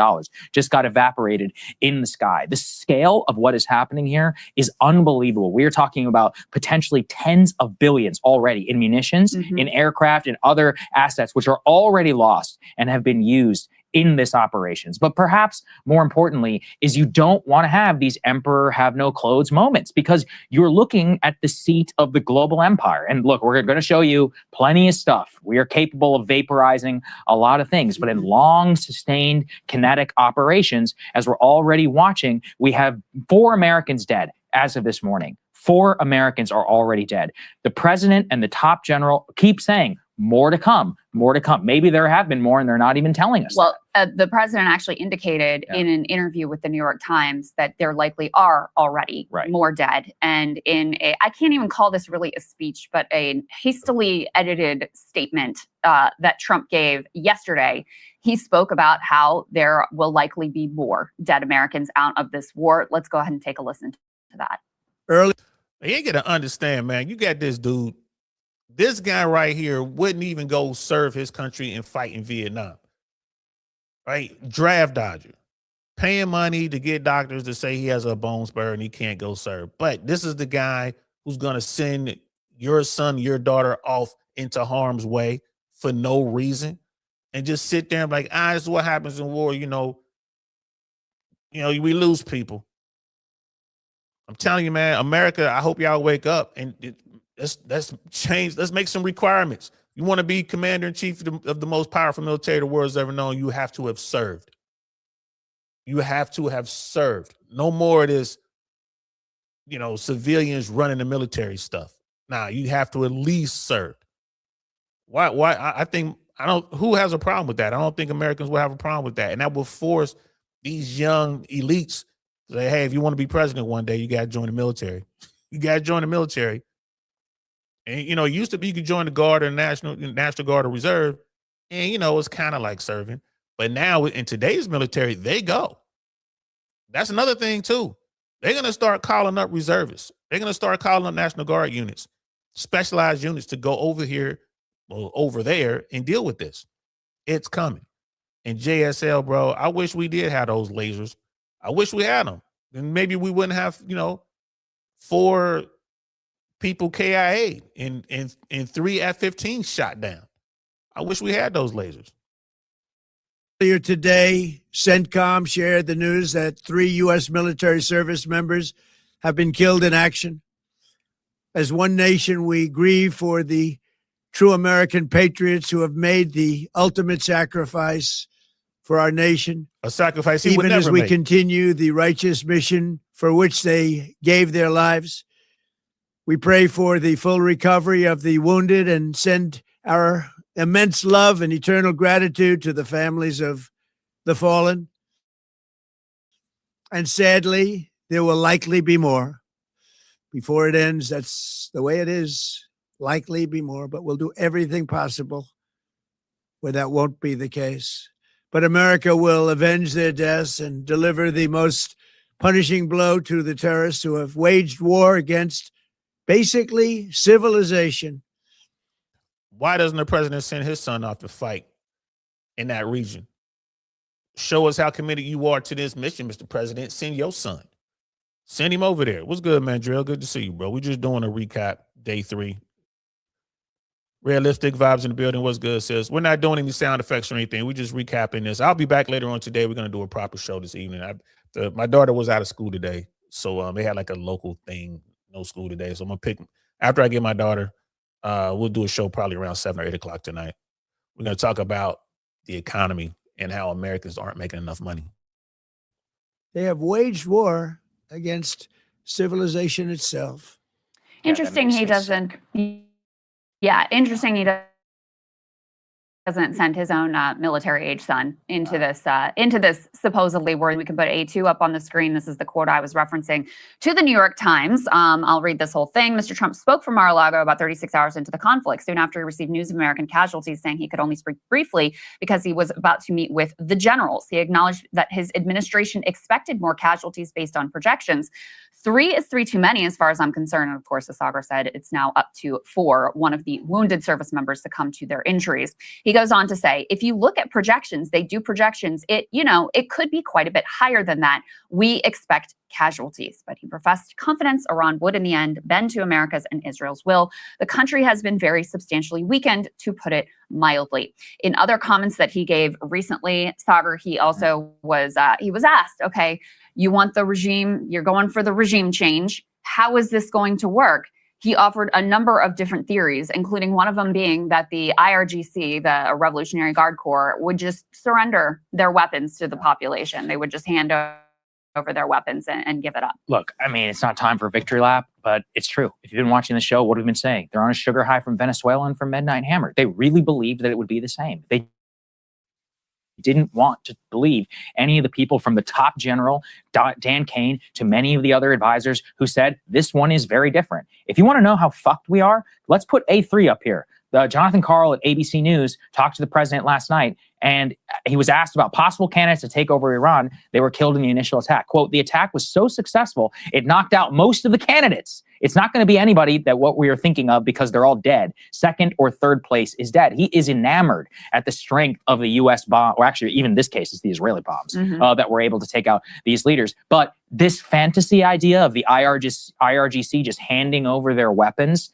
just got evaporated in the sky. The scale of what is happening here is unbelievable. We're talking about potentially tens of billions already in munitions, in aircraft, and other assets, which are already lost and have been used in this operations. But perhaps more importantly is you don't want to have these emperor have no clothes moments, because you're looking at the seat of the global empire. And look, we're going to show you plenty of stuff. We are capable of vaporizing a lot of things, but in long sustained kinetic operations, as we're already watching, we have 4 Americans dead as of this morning. 4 Americans are already dead. The president and the top general keep saying more to come, more to come. Maybe there have been more and they're not even telling us. Well, the president actually indicated in an interview with the New York Times that there likely are already more dead. And in I can't even call this really a speech, but a hastily edited statement that Trump gave yesterday, he spoke about how there will likely be more dead Americans out of this war. Let's go ahead and take a listen to that. Early, you ain't gonna understand, man. You got this dude. This guy right here wouldn't even go serve his country and fight in Vietnam. Right? Draft dodger. Paying money to get doctors to say he has a bone spur and he can't go serve. But this is the guy who's going to send your son, your daughter off into harm's way for no reason and just sit there and be like, this is what happens in war. You know, we lose people. I'm telling you, man, America, I hope y'all wake up and let's change. Let's make some requirements. You want to be commander in chief of the most powerful military the world's ever known. You have to have served. You have to have served. No more of this, civilians running the military stuff. Nah, you have to at least serve. Why? Who has a problem with that? I don't think Americans will have a problem with that. And that will force these young elites to say, hey, if you want to be president one day, you got to join the military. You got to join the military. And, it used to be you could join the Guard or National Guard or Reserve. And, it's kind of like serving. But now in today's military, they go. That's another thing, too. They're going to start calling up reservists. They're going to start calling up National Guard units, specialized units to go over here, over there and deal with this. It's coming. And JSL, bro, I wish we did have those lasers. I wish we had them. Then maybe we wouldn't have, 4 people KIA and 3 F-15 shot down. I wish we had those lasers. Earlier today, CENTCOM shared the news that 3 U.S. military service members have been killed in action. As one nation, we grieve for the true American patriots who have made the ultimate sacrifice for our nation. A sacrifice he would never make. Even as we continue the righteous mission for which they gave their lives. We pray for the full recovery of the wounded and send our immense love and eternal gratitude to the families of the fallen. And sadly, there will likely be more. Before it ends, that's the way it is. Likely be more, but we'll do everything possible where that won't be the case. But America will avenge their deaths and deliver the most punishing blow to the terrorists who have waged war against basically civilization. Why doesn't the president send his son off to fight in that region? Show us how committed you are to this mission, Mr. President. Send your son. Send him over there. What's good, man, Drill? Good to see you, bro. We're just doing a recap, day 3. Realistic vibes in the building. What's good, sis? We're not doing any sound effects or anything. We're just recapping this. I'll be back later on today. We're going to do a proper show this evening. My daughter was out of school today, so they had like a local thing, no school today. So I'm going to pick, after I get my daughter, we'll do a show probably around 7 or 8 o'clock tonight. We're going to talk about the economy and how Americans aren't making enough money. They have waged war against civilization itself. Interesting he doesn't. Yeah, interesting he doesn't send his own military-age son into this supposedly war. We can put A2 up on the screen. This is the quote I was referencing to the New York Times. I'll read this whole thing. Mr. Trump spoke from Mar-a-Lago about 36 hours into the conflict, soon after he received news of American casualties, saying he could only speak briefly because he was about to meet with the generals. He acknowledged that his administration expected more casualties based on projections. 3 is 3 too many, as far as I'm concerned. And of course, as Sagar said, it's now up to 4, one of the wounded service members succumbed to their injuries. He goes on to say, if you look at projections, they do projections, it could be quite a bit higher than that. We expect casualties. But he professed confidence Iran would in the end bend to America's and Israel's will. The country has been very substantially weakened, to put it mildly. In other comments that he gave recently, Sagar, he also was asked, okay, you want the regime, you're going for the regime change. How is this going to work? He offered a number of different theories, including one of them being that the IRGC, the Revolutionary Guard Corps, would just surrender their weapons to the population. They would just hand over their weapons and give it up. Look, I mean, it's not time for a victory lap, but it's true. If you've been watching the show, what have we been saying? They're on a sugar high from Venezuela and from Midnight Hammer. They really believed that it would be the same. They didn't want to believe any of the people from the top general, Dan Kane, to many of the other advisors who said this one is very different. If you want to know how fucked we are, let's put A3 up here. Jonathan Karl at ABC News talked to the president last night, and he was asked about possible candidates to take over Iran. They were killed in the initial attack. Quote, the attack was so successful, it knocked out most of the candidates. It's not going to be anybody that what we are thinking of because they're all dead. Second or third place is dead. He is enamored at the strength of the U.S. bomb, or actually even in this case, it's the Israeli bombs that were able to take out these leaders. But this fantasy idea of the IRGC just handing over their weapons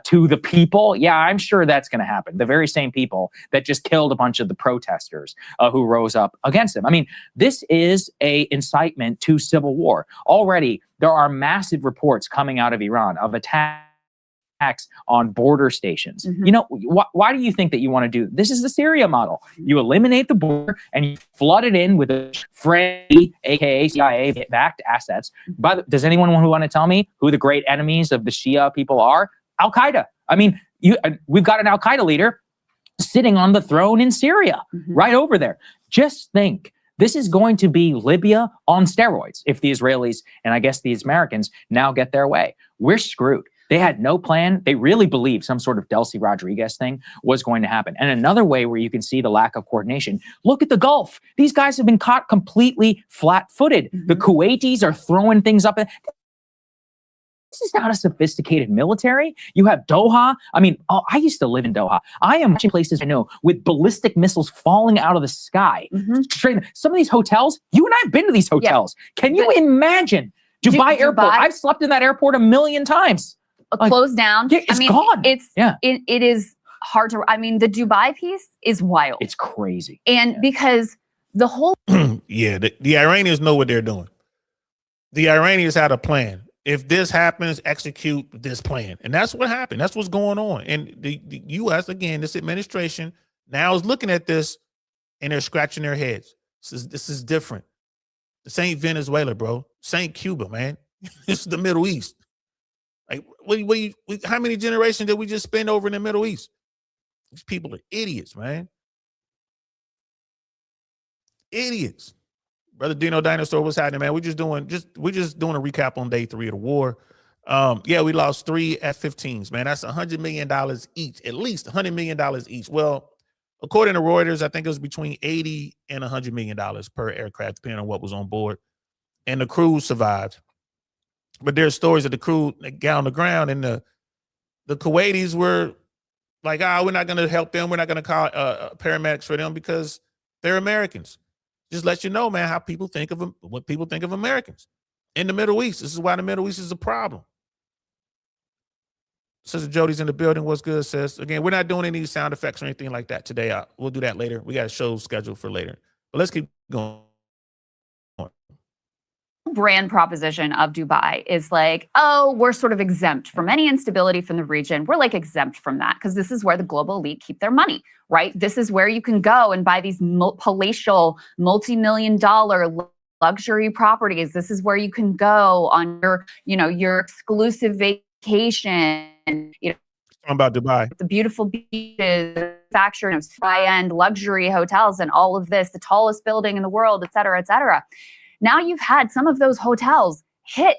to the people, yeah, I'm sure that's going to happen. The very same people that just killed a bunch of the protesters who rose up against them. I mean, this is a incitement to civil war. Already, there are massive reports coming out of Iran of attacks on border stations. You know, why do you think that you want to do this? Is the Syria model. You eliminate the border and you flood it in with a friendly, aka CIA-backed assets. But does anyone want to tell me who the great enemies of the Shia people are? Al-Qaeda. I mean, we've got an Al-Qaeda leader sitting on the throne in Syria, right over there. Just think, this is going to be Libya on steroids if the Israelis and I guess these Americans now get their way. We're screwed. They had no plan. They really believed some sort of Delcy Rodriguez thing was going to happen. And another way where you can see the lack of coordination, look at the Gulf. These guys have been caught completely flat-footed. The Kuwaitis are throwing things up. This is not a sophisticated military. You have Doha. I mean, I used to live in Doha. I am watching places I know with ballistic missiles falling out of the sky. Some of these hotels, you and I have been to these hotels. Can you imagine? Dubai Airport. I've slept in that airport a million times. Closed down. Yeah, it's gone. It is hard to, I mean, the Dubai piece is wild. It's crazy. And because the whole... the Iranians know what they're doing. The Iranians had a plan. If this happens, execute this plan. And that's what happened. That's what's going on. And the U.S., again, this administration now is looking at this and they're scratching their heads. This is different. This ain't Venezuela, bro. This ain't Cuba, man. This is the Middle East. Like, how many generations did we just spend over in the Middle East? These people are idiots, man. Idiots. Brother Dino Dinosaur, what's happening, man? We're just doing a recap on day 3 of the war. Yeah, we lost 3 F-15s, man. That's $100 million each, at least $100 million each. Well, according to Reuters, I think it was between $80 and $100 million per aircraft, depending on what was on board. And the crew survived. But there's stories of the crew that got on the ground, and the Kuwaitis were like, we're not going to help them. We're not going to call paramedics for them because they're Americans. Just let you know, man, how people think of them, what people think of Americans in the Middle East. This is why the Middle East is a problem. Sister Jody's in the building. What's good, sis? Again, we're not doing any sound effects or anything like that today. We'll do that later. We got a show scheduled for later. But let's keep going. Brand proposition of Dubai is like, oh, we're sort of exempt from any instability from the region. We're like exempt from that because this is where the global elite keep their money, right? This is where you can go and buy these palatial, multi-million-dollar luxury properties. This is where you can go on your exclusive vacation. You know, talking about Dubai, the beautiful beaches, manufacturing of high-end luxury hotels, and all of this, the tallest building in the world, et cetera, et cetera. Now you've had some of those hotels hit.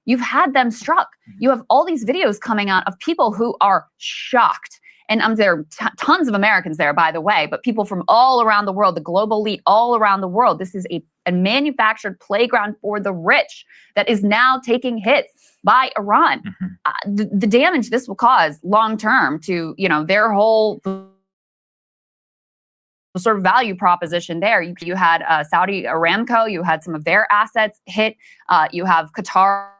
You've had them struck. You have all these videos coming out of people who are shocked. And there are tons of Americans there, by the way, but people from all around the world, the global elite all around the world. This is a manufactured playground for the rich that is now taking hits by Iran. The damage this will cause long term to their whole sort of value proposition there. You had Saudi Aramco, you had some of their assets hit. You have Qatar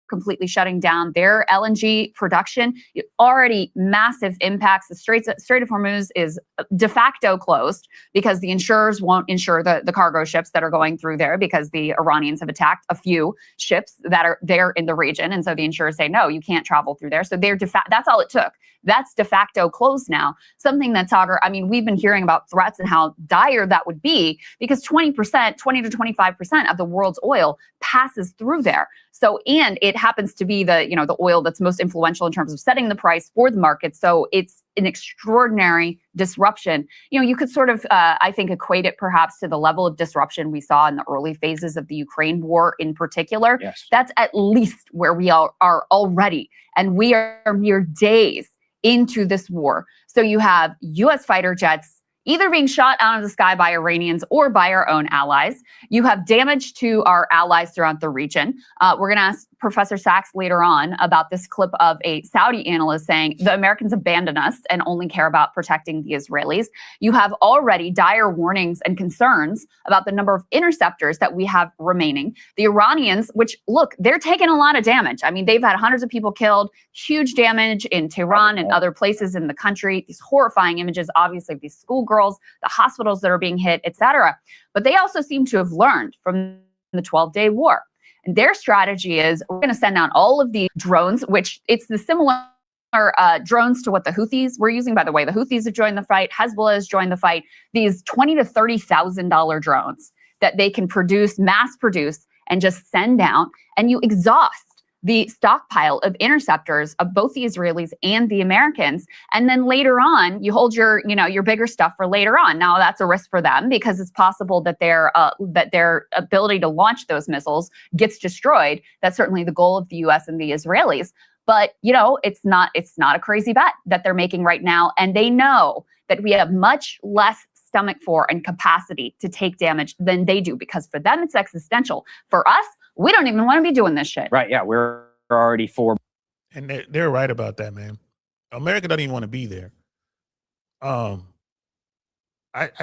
completely shutting down their LNG production. Already massive impacts. The Strait of Hormuz is de facto closed because the insurers won't insure the cargo ships that are going through there because the Iranians have attacked a few ships that are there in the region. And so the insurers say, no, you can't travel through there. So that's all it took. That's de facto closed now. Something that Sagar, I mean, we've been hearing about threats and how dire that would be, because 20% to 25% of the world's oil passes through there. So, and it happens to be the, the oil that's most influential in terms of setting the price for the market. So it's an extraordinary disruption. You could sort of, I think, equate it perhaps to the level of disruption we saw in the early phases of the Ukraine war in particular. Yes. That's at least where we are already. And we are mere days into this war. So you have U.S. fighter jets either being shot out of the sky by Iranians or by our own allies. You have damage to our allies throughout the region. We're going to ask Professor Sachs later on about this clip of a Saudi analyst saying the Americans abandon us and only care about protecting the Israelis. You have already dire warnings and concerns about the number of interceptors that we have remaining. The Iranians, which, look, they're taking a lot of damage. I mean, they've had hundreds of people killed, huge damage in Tehran and other places in the country. These horrifying images, obviously, of these schoolgirls, the hospitals that are being hit, etc. But they also seem to have learned from the 12-day war. And their strategy is, we're going to send out all of these drones, which it's the similar drones to what the Houthis were using. By the way, the Houthis have joined the fight. Hezbollah has joined the fight. These $20,000 to $30,000 drones that they can produce, mass produce, and just send out. And you exhaust the stockpile of interceptors of both the Israelis and the Americans. And then later on, you hold your bigger stuff for later on. Now that's a risk for them, because it's possible that their ability to launch those missiles gets destroyed. That's certainly the goal of the US and the Israelis. But, it's not a crazy bet that they're making right now. And they know that we have much less stomach for and capacity to take damage than they do, because for them, it's existential. For us, we don't even want to be doing this shit. Right. Yeah. We're already for. And they're right about that, man. America doesn't even want to be there. I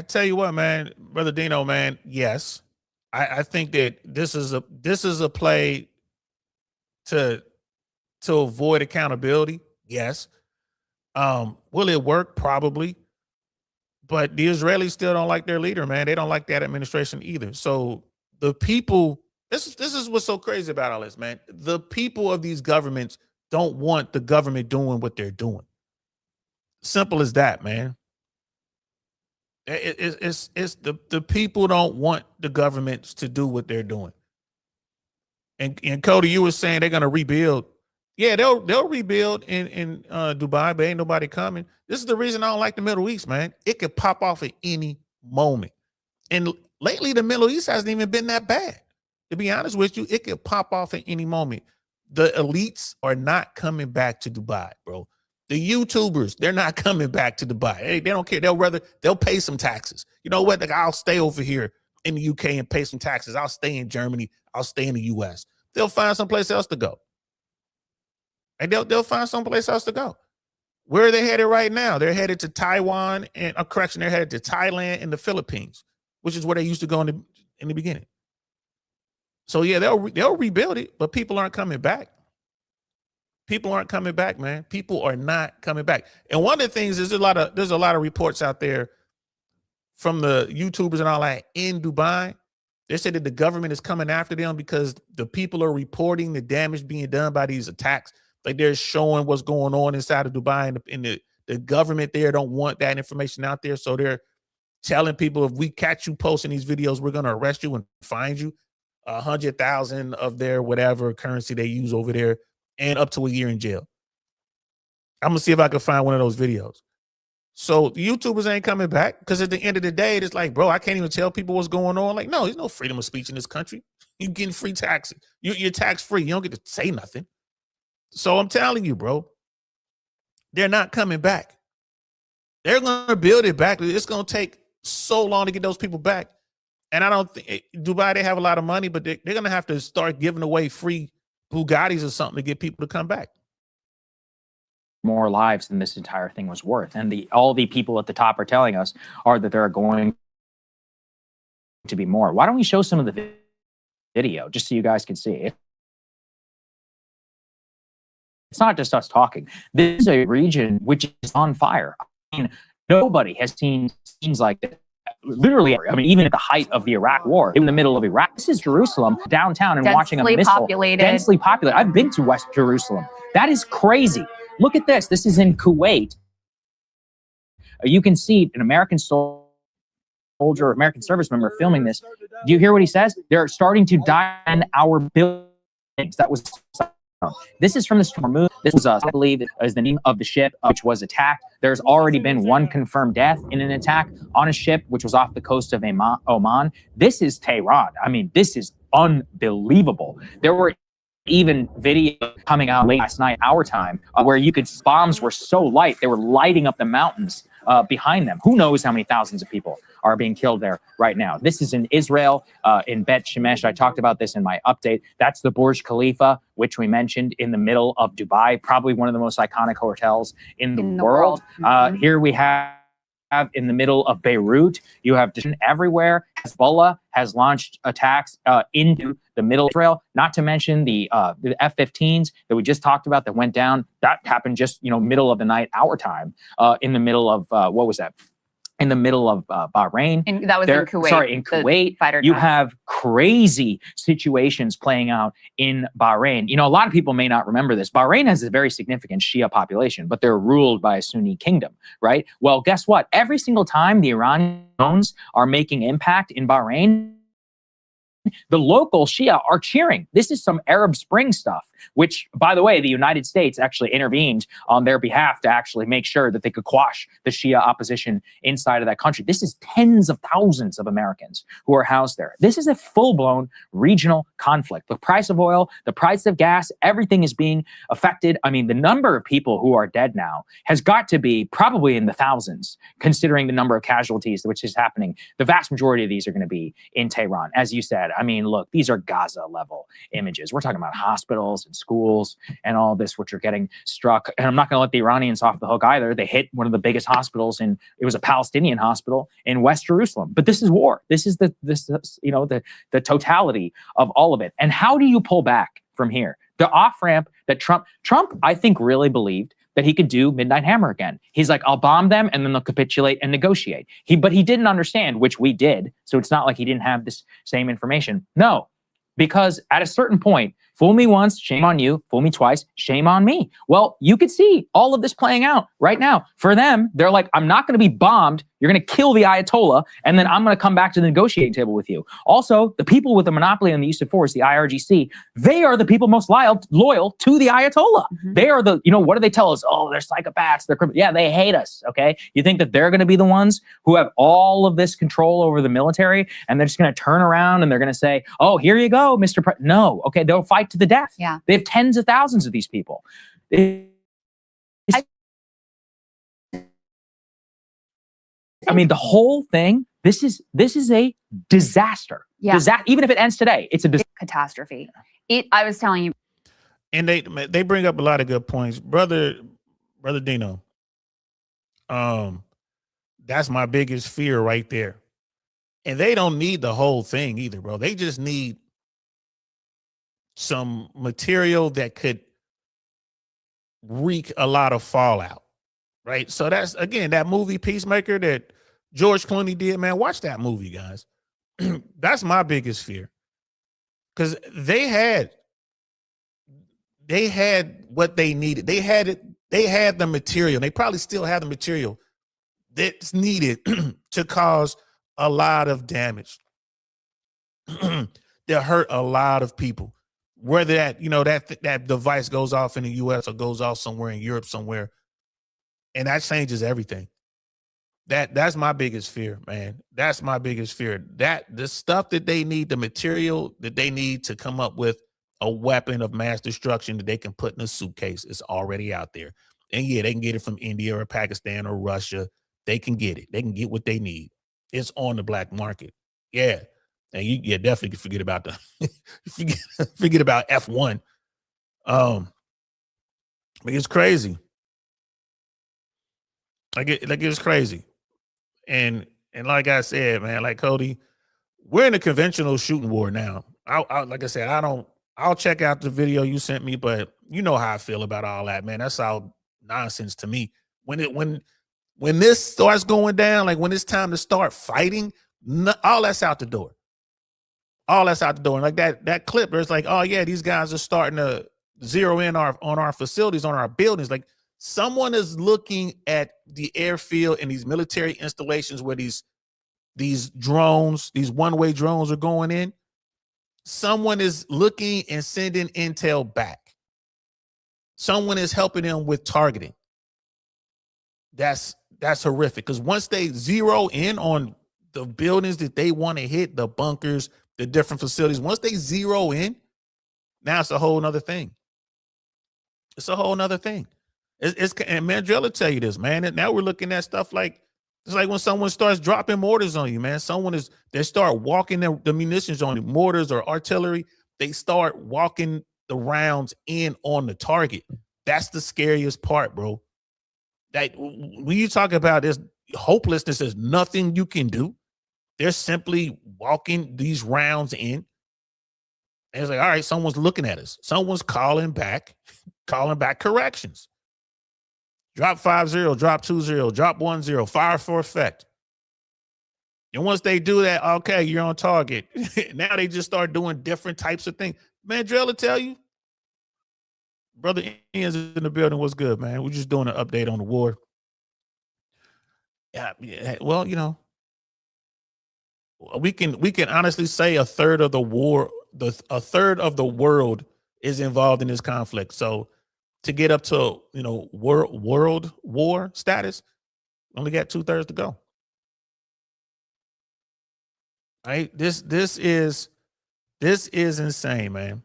tell you what, man, Brother Dino, man, yes. I think that this is a play to avoid accountability. Yes. Will it work? Probably. But the Israelis still don't like their leader, man. They don't like that administration either. So the people, this is what's so crazy about all this, man. The people of these governments don't want the government doing what they're doing. Simple as that, man. It's the people don't want the governments to do what they're doing. And Cody, you were saying they're gonna rebuild. Yeah, they'll rebuild in Dubai, but ain't nobody coming. This is the reason I don't like the Middle East, man. It could pop off at any moment. And lately, the Middle East hasn't even been that bad. To be honest with you, it could pop off at any moment. The elites are not coming back to Dubai, bro. The YouTubers, they're not coming back to Dubai. Hey, they don't care. They'll pay some taxes. You know what? Like, I'll stay over here in the UK and pay some taxes. I'll stay in Germany. I'll stay in the US. They'll find someplace else to go. And they'll find someplace else to go. Where are they headed right now? They're headed to Taiwan and they're headed to Thailand and the Philippines, which is where they used to go in the beginning. So yeah, they'll rebuild it, but people aren't coming back. People aren't coming back, man. People are not coming back. And one of the things is there's a lot of reports out there from the YouTubers and all that in Dubai. They said that the government is coming after them because the people are reporting the damage being done by these attacks. Like, they're showing what's going on inside of Dubai, and the government there don't want that information out there. So they're telling people, if we catch you posting these videos, we're going to arrest you and fine you 100,000 of their whatever currency they use over there, and up to a year in jail. I'm going to see if I can find one of those videos. So the YouTubers ain't coming back, because at the end of the day, it's like, bro, I can't even tell people what's going on. Like, no, there's no freedom of speech in this country. You're getting free taxes. You're tax free. You don't get to say nothing. So I'm telling you, bro, they're not coming back. They're going to build it back. It's going to take so long to get those people back. And I don't think Dubai, they have a lot of money, but they're going to have to start giving away free Bugattis or something to get people to come back. More lives than this entire thing was worth. And all the people at the top are telling us are that there are going to be more. Why don't we show some of the video just so you guys can see it? It's not just us talking. This is a region which is on fire. I mean, nobody has seen scenes like this. Literally, I mean, even at the height of the Iraq war, in the middle of Iraq, this is Jerusalem, downtown, and watching a missile. Densely populated. I've been to West Jerusalem. That is crazy. Look at this. This is in Kuwait. You can see an American soldier, American service member filming this. Do you hear what he says? They're starting to die in our buildings. That was. This is from the storm movie. This was, I believe, is the name of the ship which was attacked. There's already been one confirmed death in an attack on a ship which was off the coast of Oman. This is Tehran. I mean, this is unbelievable. There were even video coming out late last night, our time, where you could, bombs were so light, they were lighting up the mountains behind them. Who knows how many thousands of people are being killed there right now. This is in Israel, in Bet Shemesh. I talked about this in my update. That's the Burj Khalifa, which we mentioned, in the middle of Dubai, probably one of the most iconic hotels in the world. Here we have in the middle of Beirut, you have everywhere. Hezbollah has launched attacks into the middle of Israel, not to mention the F-15s that we just talked about that went down. That happened just, middle of the night, our time, in the middle of, what was that? In the middle of Bahrain. And that was in Kuwait. Sorry, in Kuwait. You have crazy situations playing out in Bahrain. A lot of people may not remember this. Bahrain has a very significant Shia population, but they're ruled by a Sunni kingdom, right? Well, guess what? Every single time the Iranians are making impact in Bahrain, the local Shia are cheering. This is some Arab Spring stuff, which, by the way, the United States actually intervened on their behalf to actually make sure that they could quash the Shia opposition inside of that country. This is tens of thousands of Americans who are housed there. This is a full-blown regional conflict. The price of oil, the price of gas, everything is being affected. I mean, the number of people who are dead now has got to be probably in the thousands, considering the number of casualties which is happening. The vast majority of these are going to be in Tehran. As you said, I mean, look, these are Gaza-level images. We're talking about hospitals and schools and all this, which are getting struck. And I'm not going to let the Iranians off the hook either. They hit one of the biggest hospitals, and it was a Palestinian hospital in West Jerusalem. But this is war. This is the totality of all of it. And how do you pull back from here? The off-ramp that Trump, I think, really believed that he could do Midnight Hammer again. He's like, I'll bomb them and then they'll capitulate and negotiate. But he didn't understand, which we did. So it's not like he didn't have this same information. No, because at a certain point, fool me once, shame on you. Fool me twice, shame on me. Well, you could see all of this playing out right now. For them, they're like, I'm not going to be bombed. You're going to kill the Ayatollah, and then I'm going to come back to the negotiating table with you. Also, the people with the monopoly on the use of force, the IRGC, they are the people most loyal to the Ayatollah. They are the, what do they tell us? Oh, they're psychopaths. They're criminals. Yeah, they hate us, okay? You think that they're going to be the ones who have all of this control over the military, and they're just going to turn around and they're going to say, oh, here you go, Mr. No, okay, they'll fight to the death. Yeah. They have tens of thousands of these people. I mean, the whole thing, this is a disaster. Yeah. Even if it ends today, it's a catastrophe. I was telling you. And they bring up a lot of good points. Brother Dino, that's my biggest fear right there. And they don't need the whole thing either, bro. They just need some material that could wreak a lot of fallout, right? So that's, again, that movie Peacemaker that George Clooney did, man. Watch that movie, guys. That's my biggest fear, because they had what they needed. They had the material. They probably still have the material that's needed to cause a lot of damage. They'll hurt a lot of people. Whether that device goes off in the U.S. or goes off somewhere in Europe somewhere, and that changes everything. That's my biggest fear, man. That's my biggest fear. That the stuff that they need, the material that they need to come up with a weapon of mass destruction that they can put in a suitcase is already out there. And yeah, they can get it from India or Pakistan or Russia. They can get it. They can get what they need. It's on the black market. Yeah. And you definitely can forget about forget about F1. But it's crazy. It's crazy. And like I said, man, like Cody, we're in a conventional shooting war now. Like I said, I'll check out the video you sent me, but you know how I feel about all that, man. That's all nonsense to me. When this starts going down, like when it's time to start fighting, all that's out the door. All that's out the door. And like that clip, there's like, oh yeah, these guys are starting to zero in on our facilities, on our buildings. Like, Someone is looking at the airfield and these military installations where these drones, these one-way drones are going in. Someone is looking and sending intel back. Someone is helping them with targeting. That's horrific, because once they zero in on the buildings that they want to hit, the bunkers, the different facilities, once they zero in, now it's a whole nother thing. It's a whole nother thing. And Mandrell will tell you this, man. And now we're looking at stuff like, it's like when someone starts dropping mortars on you, man. They start walking the munitions on you, mortars or artillery. They start walking the rounds in on the target. That's the scariest part, bro. That when you talk about this hopelessness, there's nothing you can do. They're simply walking these rounds in. And it's like, all right, someone's looking at us. Someone's calling back corrections. Drop 5-0, drop 2-0, drop 1-0, fire for effect. And once they do that, okay, you're on target. Now they just start doing different types of things. Mandrell will tell you. Brother Ian's in the building. What's good, man? We're just doing an update on the war. Yeah, well, you know, we can honestly say a third of the world is involved in this conflict. So to get up to, you know, world war status, only got 2/3 to go. Right? This is insane, man.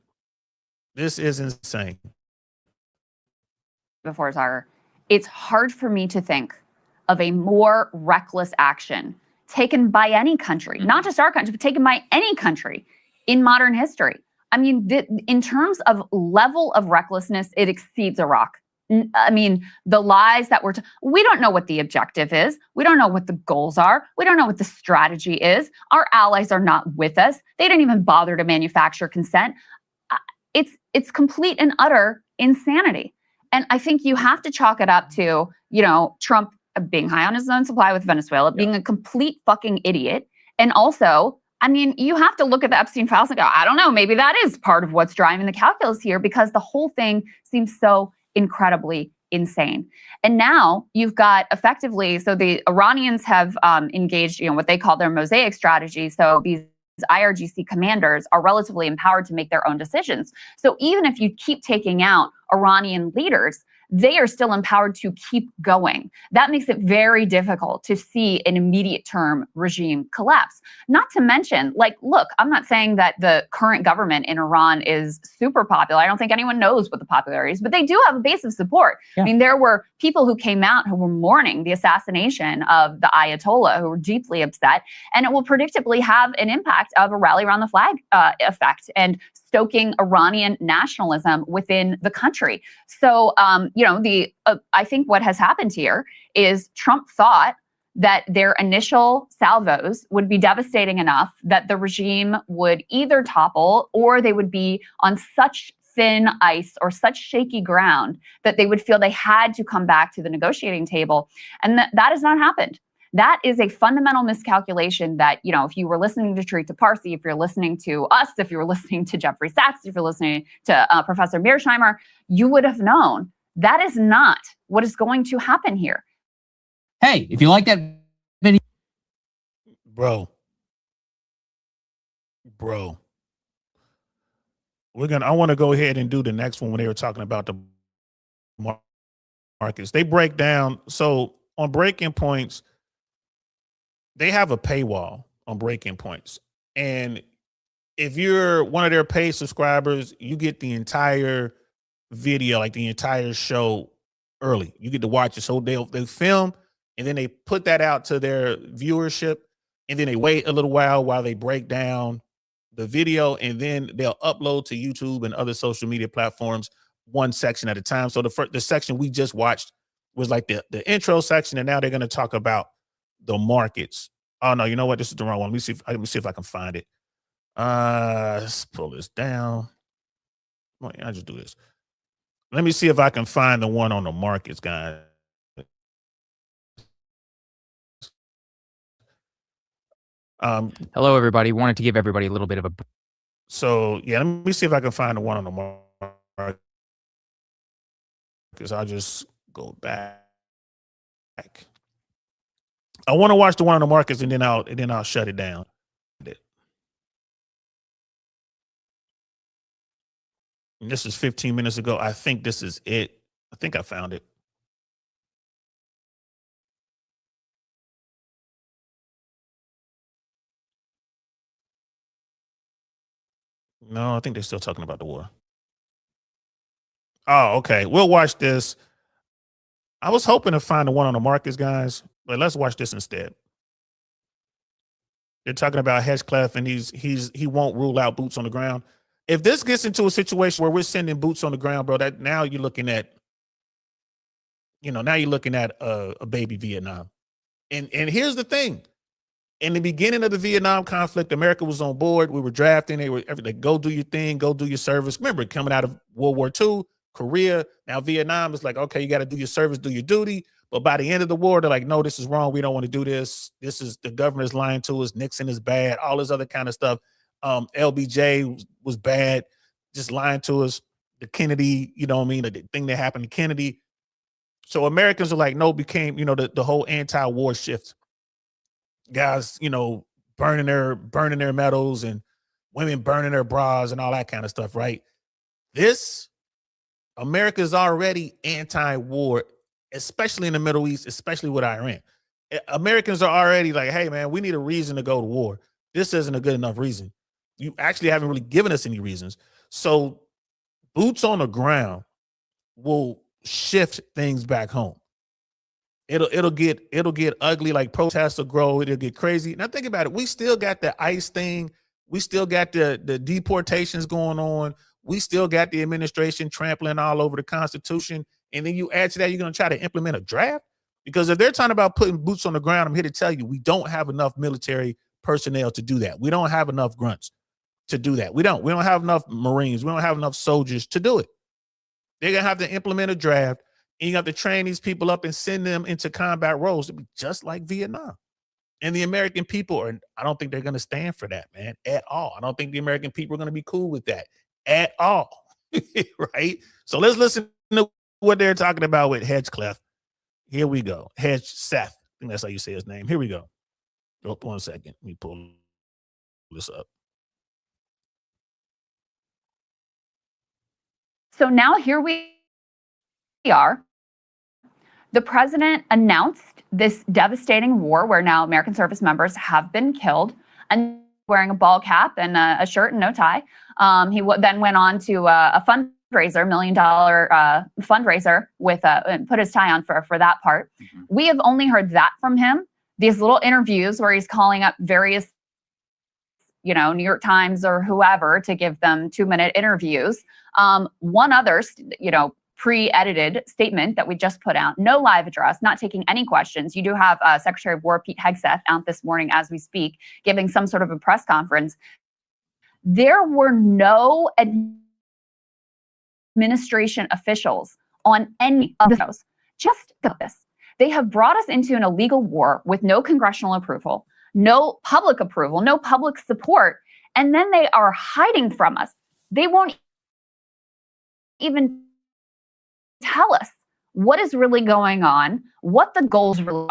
This is insane. Before Tiger, it's hard for me to think of a more reckless action taken by any country, not just our country, but taken by any country in modern history. I mean, in terms of level of recklessness, it exceeds Iraq. I mean, the lies that we don't know what the objective is. We don't know what the goals are. We don't know what the strategy is. Our allies are not with us. They didn't even bother to manufacture consent. It's complete and utter insanity. And I think you have to chalk it up to, you know, Trump being high on his own supply with Venezuela, being a complete fucking idiot. And also, I mean, you have to look at the Epstein files and go, I don't know, maybe that is part of what's driving the calculus here, because the whole thing seems so incredibly insane. And now you've got effectively, so the Iranians have engaged, you know, what they call their mosaic strategy. So these IRGC commanders are relatively empowered to make their own decisions. So even if you keep taking out Iranian leaders, they are still empowered to keep going. That makes it very difficult to see an immediate term regime collapse. Not to mention, like, look, I'm not saying that the current government in Iran is super popular. I don't think anyone knows what the popularity is, but they do have a base of support. Yeah. I mean, there were people who came out who were mourning the assassination of the Ayatollah, who were deeply upset, and it will predictably have an impact of a rally around the flag effect and stoking Iranian nationalism within the country. So, you know, I think what has happened here is Trump thought that their initial salvos would be devastating enough that the regime would either topple or they would be on such thin ice or such shaky ground that they would feel they had to come back to the negotiating table. And that has not happened. That is a fundamental miscalculation that, you know, if you were listening to Tarek Parsi, if you're listening to us, if you were listening to Jeffrey Sachs, if you're listening to Professor Mearsheimer, you would have known that is not what is going to happen here. Hey, if you like that video. Bro. I want to go ahead and do the next one when they were talking about the markets. They break down. So on Breaking Points, they have a paywall on Breaking Points. And if you're one of their paid subscribers, you get the entire video, like the entire show early. You get to watch it. So they film and then they put that out to their viewership, and then they wait a little while they break down the video, and then they'll upload to YouTube and other social media platforms one section at a time. So the section we just watched was like the intro section, and now they're going to talk about the markets. Oh no, you know what? This is the wrong one. Let me see if I can find it. Let's pull this down. I'll just do this. Let me see if I can find the one on the markets, guys. Hello, everybody. Wanted to give everybody a little bit of a. So yeah, let me see if I can find the one on the market. Because I'll just Go back. I want to watch the one on the markets, and then I'll shut it down. And this is 15 minutes ago. I think this is it. I think I found it. No, I think they're still talking about the war. Oh, okay. We'll watch this. I was hoping to find the one on the markets, guys, but let's watch this instead. They're talking about Hedgecliff, and he won't rule out boots on the ground. If this gets into a situation where we're sending boots on the ground, bro, that now you're looking at, a baby Vietnam. And here's the thing. In the beginning of the Vietnam conflict, America was on board. We were drafting. They were everything. Go do your thing. Go do your service. Remember, coming out of World War II, Korea, now Vietnam is like, okay, you got to do your service, do your duty. But by the end of the war, they're like, no, this is wrong. We don't want to do this. This is the government's lying to us. Nixon is bad. All this other kind of stuff. LBJ was bad, just lying to us. The Kennedy, the thing that happened to Kennedy. So Americans are like, no, became, the whole anti-war shift. Guys, burning their medals and women burning their bras and all that kind of stuff, right? America's already anti-war, especially in the Middle East, especially with Iran. Americans are already like, hey, man, we need a reason to go to war. This isn't a good enough reason. You actually haven't really given us any reasons. So boots on the ground will shift things back home. It'll get ugly, like protests will grow, it'll get crazy. Now think about it. We still got the ICE thing. We still got the deportations going on. We still got the administration trampling all over the Constitution. And then you add to that, you're going to try to implement a draft? Because if they're talking about putting boots on the ground, I'm here to tell you, we don't have enough military personnel to do that. We don't have enough grunts to do that. We don't have enough Marines. We don't have enough soldiers to do it. They're going to have to implement a draft, and you have to train these people up and send them into combat roles to be just like Vietnam. And the American people I don't think they're going to stand for that, man, at all. I don't think the American people are going to be cool with that at all. Right? So let's listen to what they're talking about with Hedgecliff. Here we go. Seth. I think that's how you say his name. Here we go. Oh, 1 second. Let me pull this up. So now here we are. The president announced this devastating war where now American service members have been killed, and wearing a ball cap and a shirt and no tie. He then went on to a fundraiser, $1 million fundraiser and put his tie on for that part. Mm-hmm. We have only heard that from him. These little interviews where he's calling up various, New York Times or whoever to give them 2-minute interviews. One other, pre-edited statement that we just put out, no live address, not taking any questions. You do have Secretary of War Pete Hegseth out this morning as we speak, giving some sort of a press conference. There were no administration officials on any of the shows. Just this. They have brought us into an illegal war with no congressional approval, no public approval, no public support, and then they are hiding from us. They won't even tell us what is really going on, what the goals really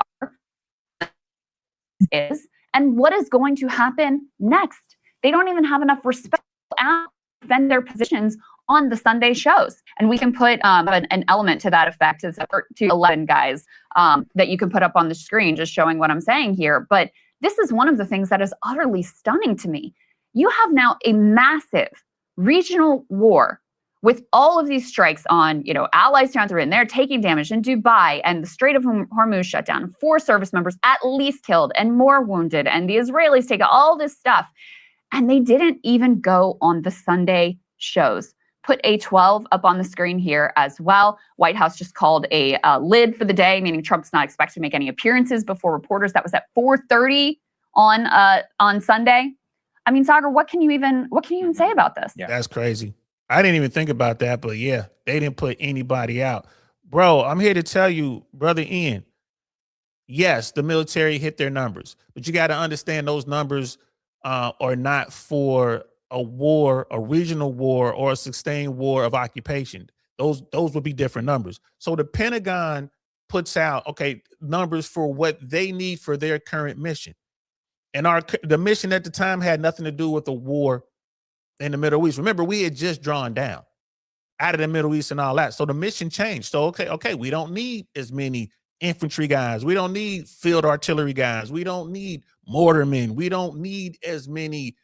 is, and what is going to happen next. They don't even have enough respect to defend their positions on the Sunday shows. And we can put an element to that effect. It's to 11 guys that you can put up on the screen, just showing what I'm saying here. But this is one of the things that is utterly stunning to me. You have now a massive regional war with all of these strikes on, allies throughout the region. They're taking damage in Dubai, and the Strait of Hormuz shut down. 4 service members at least killed and more wounded. And the Israelis take all this stuff. And they didn't even go on the Sunday shows. Put A12 up on the screen here as well. White House just called a lid for the day, meaning Trump's not expected to make any appearances before reporters. That was at 4:30 on Sunday. I mean, Sagar, what can you even say about this? Yeah. That's crazy. I didn't even think about that, but yeah, they didn't put anybody out. Bro, I'm here to tell you, Brother Ian, yes, the military hit their numbers, but you got to understand those numbers are not for a war, a regional war, or a sustained war of occupation. those would be different numbers. So the Pentagon puts out, okay, numbers for what they need for their current mission. And the mission at the time had nothing to do with the war in the Middle East. Remember, we had just drawn down out of the Middle East and all that. So the mission changed. So, okay, we don't need as many infantry guys. We don't need field artillery guys. We don't need mortarmen. We don't need as many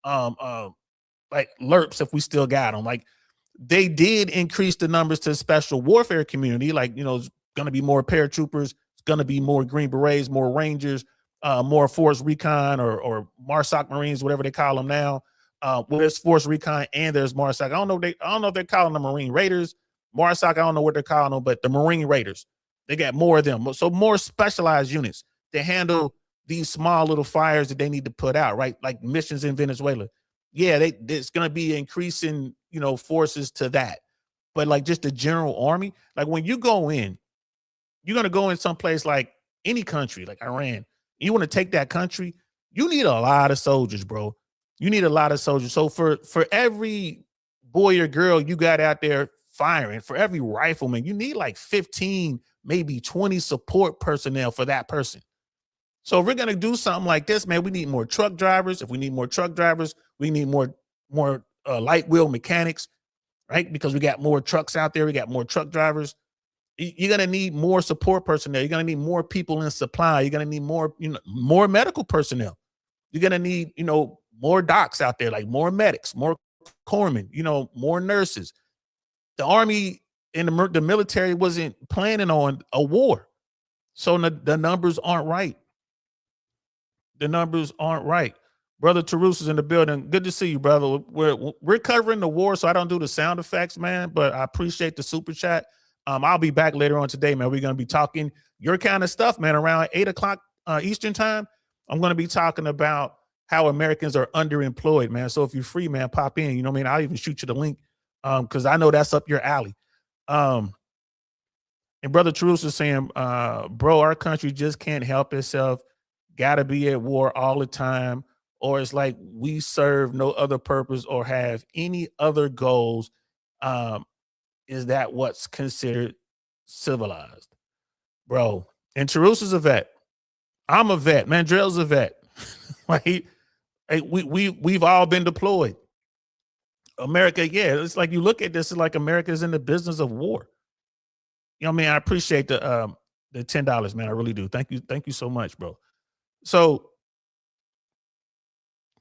like LERPs if we still got them. Like, they did increase the numbers to the special warfare community. Like, it's going to be more paratroopers. It's going to be more Green Berets, more Rangers, more Force Recon or MARSOC Marines, whatever they call them now. Well, there's Force Recon and there's MARSOC. I don't know if they're calling them Marine Raiders. MARSOC, I don't know what they're calling them, but the Marine Raiders, they got more of them. So more specialized units to handle these small little fires that they need to put out, right? Like missions in Venezuela. Yeah, it's going to be increasing, forces to that. But like just the general army, like when you go in, you're going to go in someplace like any country, like Iran. You want to take that country, you need a lot of soldiers, bro. You need a lot of soldiers. So for every boy or girl you got out there firing, for every rifleman, you need like 15, maybe 20 support personnel for that person. So if we're going to do something like this, man, we need more truck drivers. If we need more truck drivers, we need more light wheel mechanics, right? Because we got more trucks out there. We got more truck drivers. You're going to need more support personnel. You're going to need more people in supply. You're going to need more, more medical personnel. You're going to need, more docs out there, like more medics, more corpsmen, more nurses. The army and the military wasn't planning on a war. So the numbers aren't right. The numbers aren't right. Brother Tarus is in the building. Good to see you, brother. We're covering the war, so I don't do the sound effects, man, but I appreciate the super chat. I'll be back later on today, man. We're going to be talking your kind of stuff, man, around 8 o'clock Eastern time. I'm going to be talking about how Americans are underemployed, man. So if you're free, man, pop in. I'll even shoot you the link because I know that's up your alley. And Brother Tarus is saying, bro, our country just can't help itself. Got to be at war all the time, or it's like we serve no other purpose or have any other goals. Is that what's considered civilized, bro? And Tarus is a vet. I'm a vet. Mandrell's a vet. Like, we've all been deployed. America, yeah, it's like you look at this, it's like America's in the business of war. I appreciate the $10, man. I really do. Thank you so much, bro. So,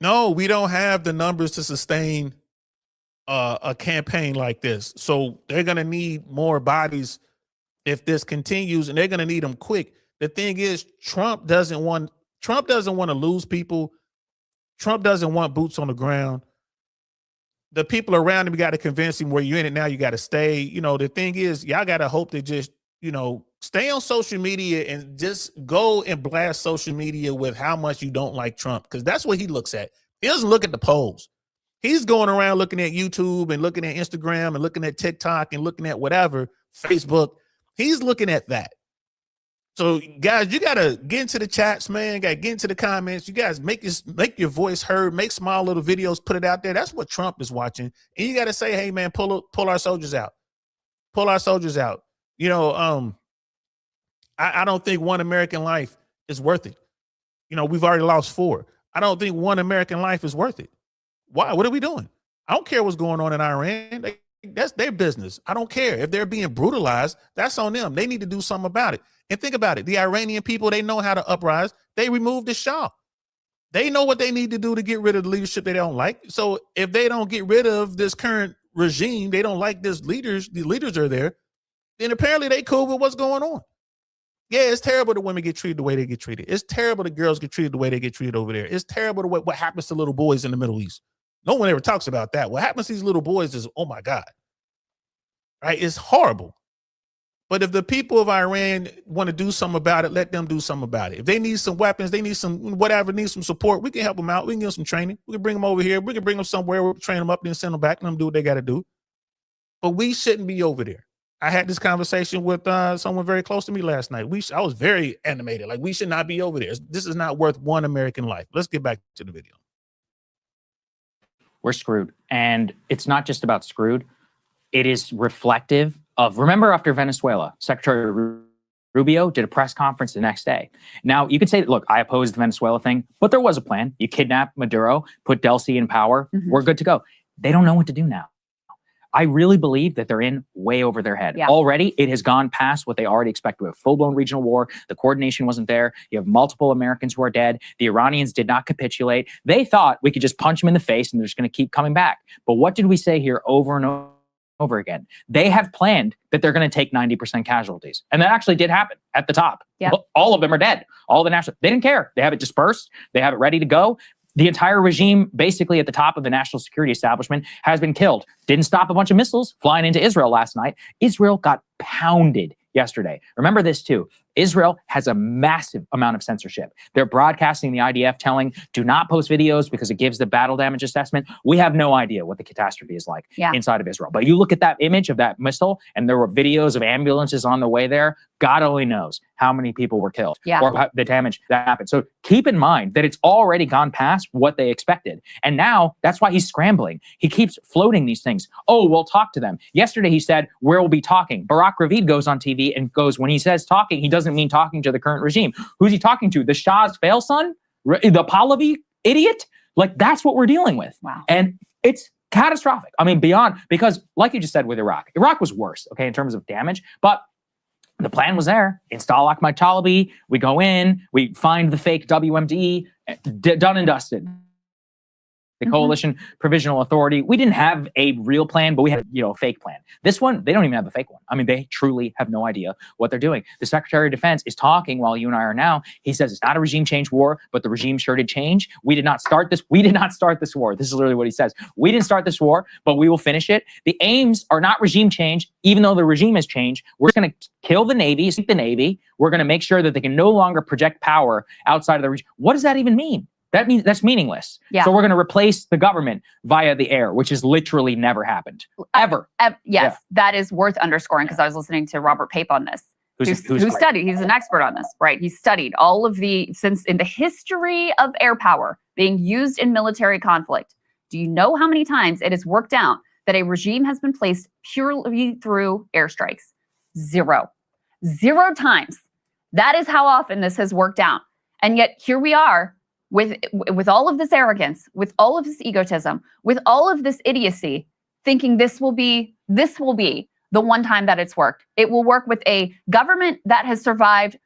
no, we don't have the numbers to sustain a campaign like this. So they're going to need more bodies if this continues, and they're going to need them quick. The thing is, Trump doesn't want to lose people. Trump doesn't want boots on the ground. The people around him, got to convince him where you're in it now, you got to stay. The thing is, y'all got to hope to just, stay on social media and just go and blast social media with how much you don't like Trump, because that's what he looks at. He doesn't look at the polls. He's going around looking at YouTube and looking at Instagram and looking at TikTok and looking at whatever, Facebook. He's looking at that. So, guys, you got to get into the chats, man. Got to get into the comments. You guys make your voice heard. Make small little videos. Put it out there. That's what Trump is watching. And you got to say, hey, man, pull our soldiers out. Pull our soldiers out. I don't think one American life is worth it. We've already lost 4. I don't think one American life is worth it. Why? What are we doing? I don't care what's going on in Iran. That's their business. I don't care. If they're being brutalized, that's on them. They need to do something about it. And think about it. The Iranian people, they know how to uprise. They removed the Shah. They know what they need to do to get rid of the leadership they don't like. So if they don't get rid of this current regime, they don't like this leaders, the leaders are there, then apparently they cool with what's going on. Yeah, it's terrible that women get treated the way they get treated. It's terrible that girls get treated the way they get treated over there. It's terrible the way, what happens to little boys in the Middle East. No one ever talks about that. What happens to these little boys is, oh my God. Right? It's horrible. But if the people of Iran want to do something about it, let them do something about it. If they need some weapons, they need some whatever, need some support, we can help them out. We can give them some training. We can bring them over here. We can bring them somewhere. We'll train them up, then send them back, and let them do what they got to do. But we shouldn't be over there. I had this conversation with someone very close to me last night. I was very animated. Like, we should not be over there. This is not worth one American life. Let's get back to the video. We're screwed. And it's not just about screwed. it is reflective of, remember after Venezuela, Secretary Rubio did a press conference the next day. Now, you could say, look, I opposed the Venezuela thing, but there was a plan. You kidnap Maduro, put Delcy in power, we're good to go. They don't know what to do now. I really believe that they're in way over their head. Yeah. Already, it has gone past what they already expect. We have full-blown regional war. The coordination wasn't there. You have multiple Americans who are dead. The Iranians did not capitulate. They thought we could just punch them in the face and they're just going to keep coming back. But what did we say here over and over again? They have planned that they're going to take 90% casualties. And that actually did happen at the top. Yeah. All of them are dead. All the national, they didn't care. They have it dispersed. They have it ready to go. The entire regime, basically at the top of the national security establishment, has been killed. Didn't stop a bunch of missiles flying into Israel last night. Israel got pounded yesterday. Remember this too. Israel has a massive amount of censorship. They're broadcasting the IDF telling, do not post videos because it gives the battle damage assessment. We have no idea what the catastrophe is like inside of Israel. But you look at that image of that missile and there were videos of ambulances on the way there. God only knows how many people were killed or the damage that happened. So keep in mind that it's already gone past what they expected. And now that's why he's scrambling. He keeps floating these things. Oh, we'll talk to them. Yesterday he said, we'll be talking. Barack Ravid goes on TV and goes, when he says talking, he doesn't mean talking to the current regime. Who's he talking to? The Shah's fail son? The Pahlavi idiot? Like, that's what we're dealing with. Wow. And it's catastrophic. I mean, beyond, because like you just said with Iraq was worse, okay, in terms of damage, but the plan was there. Install Ahmad Talibi. We go in, we find the fake WMD, done and dusted. The Coalition Provisional Authority. We didn't have a real plan, but we had, a fake plan. This one, they don't even have a fake one. I mean, they truly have no idea what they're doing. The Secretary of Defense is talking while you and I are now. He says it's not a regime change war, but the regime sure did change. We did not start this. We did not start this war. This is literally what he says. We didn't start this war, but we will finish it. The aims are not regime change, even though the regime has changed. We're going to kill the Navy, sink the Navy. We're going to make sure that they can no longer project power outside of the region. What does that even mean? That means that's meaningless. Yeah. So we're going to replace the government via the air, which has literally never happened. Ever. Yes, that is worth underscoring because I was listening to Robert Pape on this. Who studied, he's an expert on this, right? He studied all of since in the history of air power being used in military conflict. Do you know how many times it has worked out that a regime has been placed purely through airstrikes? 0. 0 times. That is how often this has worked out. And yet here we are with all of this arrogance, with all of this egotism, with all of this idiocy, thinking this will be the one time that it's worked. It will work with a government that has survived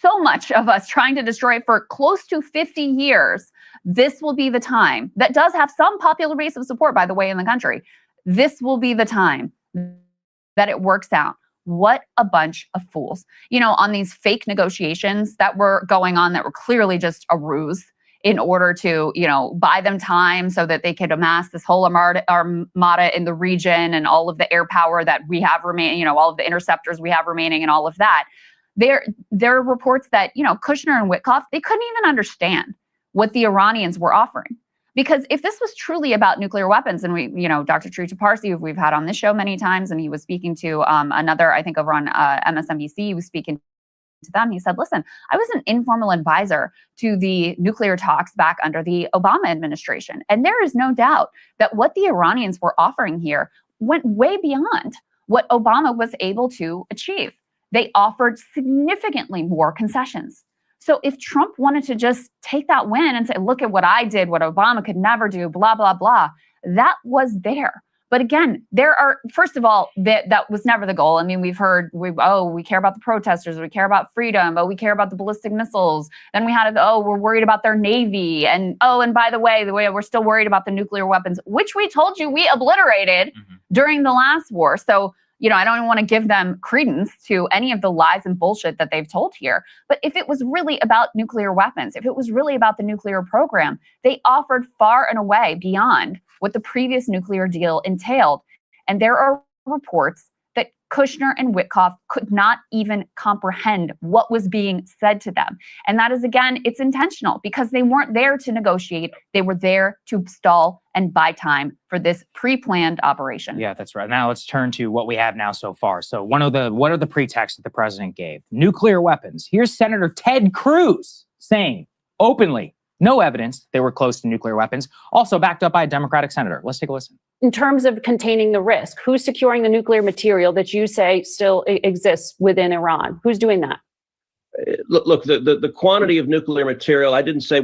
so much of us trying to destroy it for close to 50 years. This will be the time that does have some popular base of support, by the way, in the country. This will be the time that it works out. What a bunch of fools. On these fake negotiations that were going on that were clearly just a ruse in order to, buy them time so that they could amass this whole armada in the region and all of the air power that we have remaining, all of the interceptors we have remaining and all of that. There are reports that, Kushner and Witkoff, they couldn't even understand what the Iranians were offering. Because if this was truly about nuclear weapons, and we, Dr. Trita Parsi, who we've had on this show many times, and he was speaking to another, I think over on MSNBC, he was speaking to them. He said, listen, I was an informal advisor to the nuclear talks back under the Obama administration. And there is no doubt that what the Iranians were offering here went way beyond what Obama was able to achieve. They offered significantly more concessions. So if Trump wanted to just take that win and say, look at what I did, what Obama could never do, blah, blah, blah, that was there. But again, first of all, that was never the goal. I mean, we've heard, we care about the protesters, we care about freedom, we care about the ballistic missiles. Then we had, we're worried about their Navy. And by the way, we're still worried about the nuclear weapons, which we told you we obliterated during the last war. So, I don't even want to give them credence to any of the lies and bullshit that they've told here. But if it was really about nuclear weapons, if it was really about the nuclear program, they offered far and away beyond what the previous nuclear deal entailed. And there are reports that Kushner and Witkoff could not even comprehend what was being said to them. And that is, again, it's intentional because they weren't there to negotiate. They were there to stall and buy time for this pre-planned operation. Yeah, that's right. Now let's turn to what we have now so far. So what are the pretexts that the president gave? Nuclear weapons. Here's Senator Ted Cruz saying openly, No evidence they were close to nuclear weapons, also backed up by a Democratic senator. Let's take a listen. In terms of containing the risk, who's securing the nuclear material that you say still exists within Iran? Who's doing that? Look, the quantity of nuclear material, I didn't say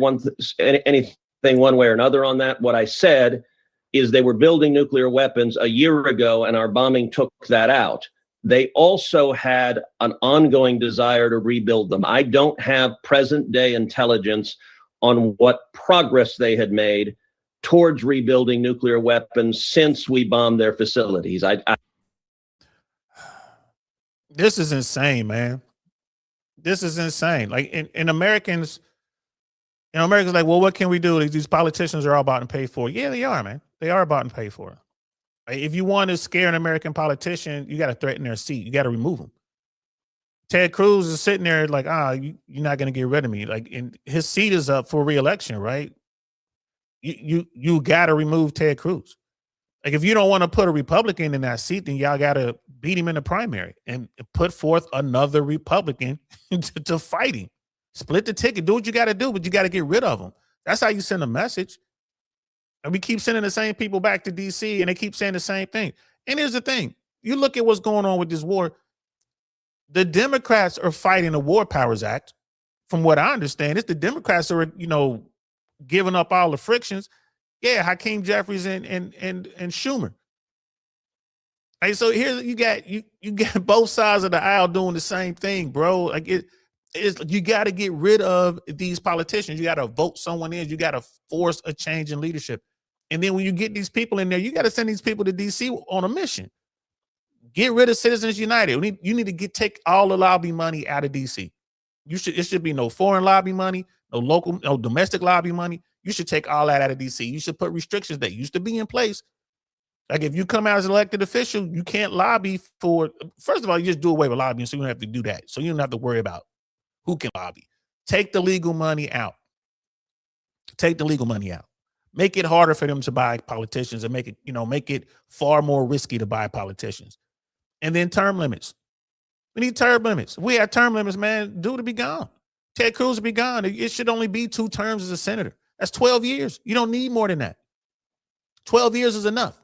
anything one way or another on that. What I said is they were building nuclear weapons a year ago, and our bombing took that out. They also had an ongoing desire to rebuild them. I don't have present day intelligence on what progress they had made towards rebuilding nuclear weapons since we bombed their facilities. This is insane, man. This is insane. Like, in Americans, Americans like, well, what can we do? These politicians are all bought and paid for. Yeah, they are, man. They are bought and paid for. Like, if you want to scare an American politician, you got to threaten their seat. You got to remove them. Ted Cruz is sitting there like, you're not going to get rid of me. Like, and his seat is up for re-election, right? You got to remove Ted Cruz. Like, if you don't want to put a Republican in that seat, then y'all got to beat him in the primary and put forth another Republican to fight him. Split the ticket. Do what you got to do, but you got to get rid of him. That's how you send a message. And we keep sending the same people back to D.C., and they keep saying the same thing. And here's the thing. You look at what's going on with this war. The Democrats are fighting the War Powers Act. From what I understand, it's the Democrats are, giving up all the frictions. Yeah, Hakeem Jeffries and Schumer. Hey, so here you got both sides of the aisle doing the same thing, bro. Like, you got to get rid of these politicians. You got to vote someone in. You got to force a change in leadership. And then when you get these people in there, you got to send these people to D.C. on a mission. Get rid of Citizens United. You need to take all the lobby money out of D.C. It should be no foreign lobby money, no local, no domestic lobby money. You should take all that out of D.C. You should put restrictions that used to be in place. Like, if you come out as an elected official, you can't lobby for, first of all, you just do away with lobbying, so you don't have to do that. So you don't have to worry about who can lobby. Take the legal money out. Take the legal money out. Make it harder for them to buy politicians and make it far more risky to buy politicians. And then term limits. We need term limits. If we had term limits, man, dude would be gone. Ted Cruz would be gone. It should only be 2 terms as a senator. That's 12 years. You don't need more than that. 12 years is enough.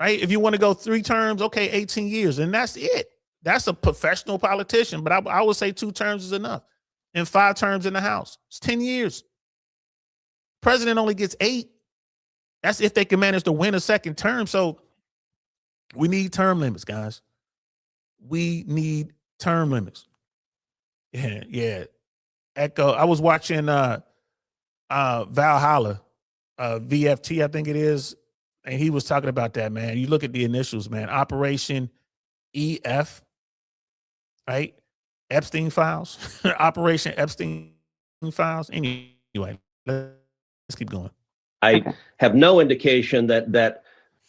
Right? If you want to go 3 terms, okay, 18 years. And that's it. That's a professional politician. But I would say 2 terms is enough. And 5 terms in the House. It's 10 years. President only gets 8. That's if they can manage to win a second term. So we need term limits, guys. We need term limits. Yeah. Echo. I was watching Valhalla, VFT, I think it is. And he was talking about that, man. You look at the initials, man. Operation EF, right? Epstein files. Operation Epstein files. Anyway, let's keep going. I have no indication that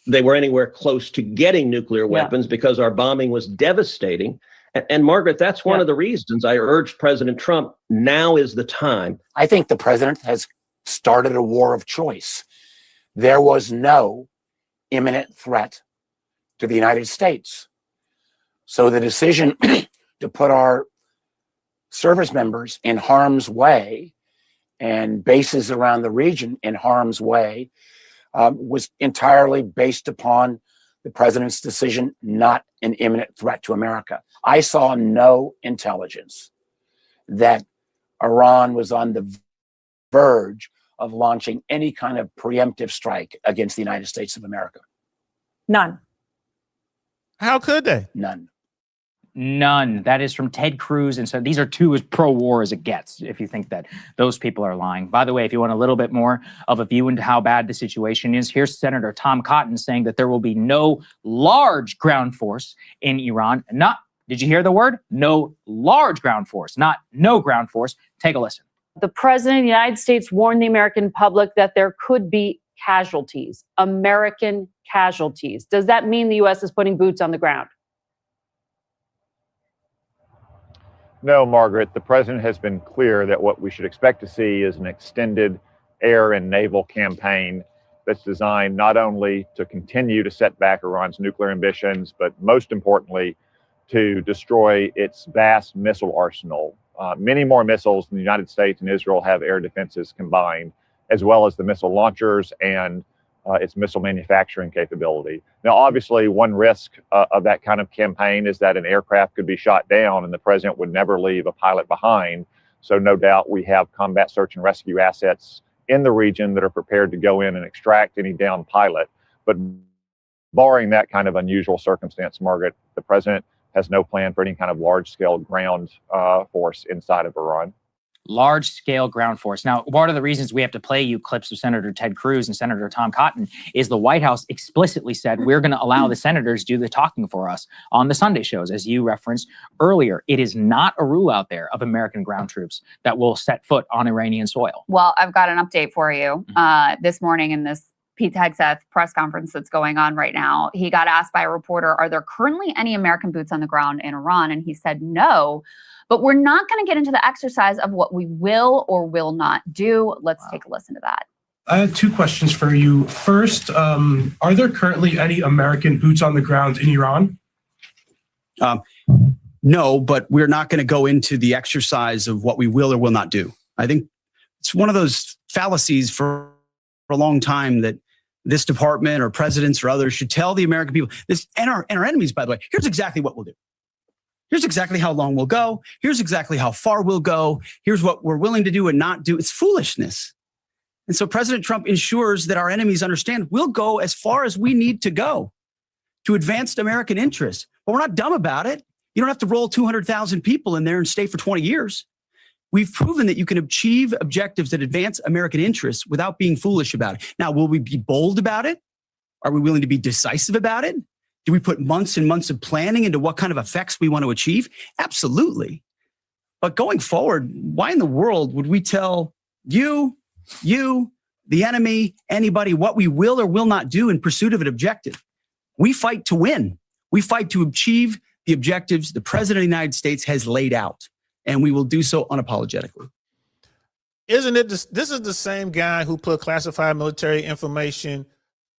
they were anywhere close to getting nuclear weapons because our bombing was devastating. And Margaret, that's one of the reasons I urged President Trump, now is the time. I think the president has started a war of choice. There was no imminent threat to the United States. So the decision to put our service members in harm's way and bases around the region in harm's way was entirely based upon the president's decision, not an imminent threat to America. I saw no intelligence that Iran was on the verge of launching any kind of preemptive strike against the United States of America. None. How could they? None. None. That is from Ted Cruz. And so these are 2 as pro-war as it gets, if you think that those people are lying. By the way, if you want a little bit more of a view into how bad the situation is, here's Senator Tom Cotton saying that there will be no large ground force in Iran. Did you hear the word? No large ground force, not no ground force. Take a listen. The president of the United States warned the American public that there could be casualties, American casualties. Does that mean the U.S. is putting boots on the ground? No, Margaret, the president has been clear that what we should expect to see is an extended air and naval campaign that's designed not only to continue to set back Iran's nuclear ambitions, but most importantly, to destroy its vast missile arsenal. many more missiles than the United States and Israel have air defenses combined, as well as the missile launchers and its missile manufacturing capability. Now, obviously, one risk of that kind of campaign is that an aircraft could be shot down and the president would never leave a pilot behind. So no doubt we have combat search and rescue assets in the region that are prepared to go in and extract any downed pilot. But barring that kind of unusual circumstance, Margaret, the president has no plan for any kind of large-scale ground force inside of Iran. Large-scale ground force. Now, one of the reasons we have to play you clips of Senator Ted Cruz and Senator Tom Cotton is the White House explicitly said we're going to allow the senators do the talking for us on the Sunday shows, as you referenced earlier. It is not a rule out there of American ground troops that will set foot on Iranian soil. Well, I've got an update for you. This morning in this Pete Hegseth press conference that's going on right now, he got asked by a reporter, are there currently any American boots on the ground in Iran? And he said no. But we're not going to get into the exercise of what we will or will not do. Let's take a listen to that. I had two questions for you. First, are there currently any American boots on the ground in Iran? No, but we're not going to go into the exercise of what we will or will not do. I think it's one of those fallacies for a long time that this department or presidents or others should tell the American people this, and our enemies, by the way, here's exactly what we'll do. Here's exactly how long we'll go. Here's exactly how far we'll go. Here's what we're willing to do and not do. It's foolishness. And so President Trump ensures that our enemies understand we'll go as far as we need to go to advance American interests. But we're not dumb about it. You don't have to roll 200,000 people in there and stay for 20 years. We've proven that you can achieve objectives that advance American interests without being foolish about it. Now, will we be bold about it? Are we willing to be decisive about it? Do we put months and months of planning into what kind of effects we want to achieve? Absolutely. But going forward, why in the world would we tell you, the enemy, anybody, what we will or will not do in pursuit of an objective? We fight to win. We fight to achieve the objectives the President of the United States has laid out, and we will do so unapologetically. Isn't it this is the same guy who put classified military information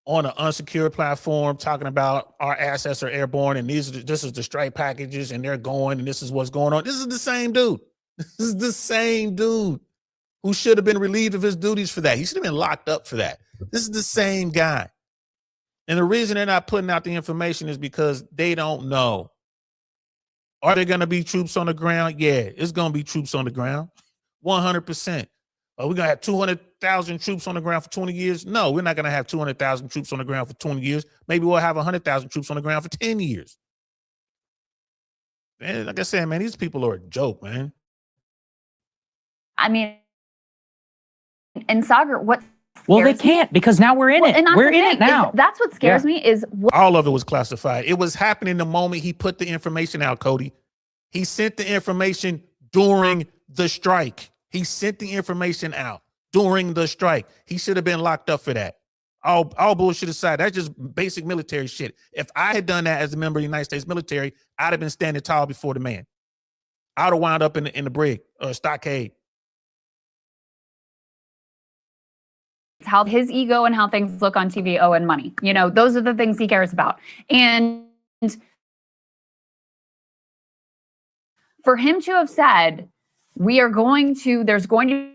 on an unsecured platform talking about our assets are airborne and this is the strike packages and they're going and this is what's going on? This is the same dude. This is the same dude who should have been relieved of his duties for that. He should have been locked up for that. This is the same guy. And the reason they're not putting out the information is because they don't know. Are there going to be troops on the ground? Yeah, it's going to be troops on the ground. 100%. Are we going to have 200,000 troops on the ground for 20 years? No, we're not going to have 200,000 troops on the ground for 20 years. Maybe we'll have 100,000 troops on the ground for 10 years. Man, like I said, man, these people are a joke, man. I mean, and Sagar, what? Well, they can't because now we're in it. We're in it now. That's what scares me is all of it was classified. It was happening the moment he put the information out, Cody. He sent the information during the strike. He sent the information out during the strike. He should have been locked up for that. All bullshit aside, that's just basic military shit. If I had done that as a member of the United States military, I'd have been standing tall before the man. I'd have wound up in the brig or stockade. how his ego and how things look on TV, and money. You know, those are the things he cares about. And for him to have said, there's going to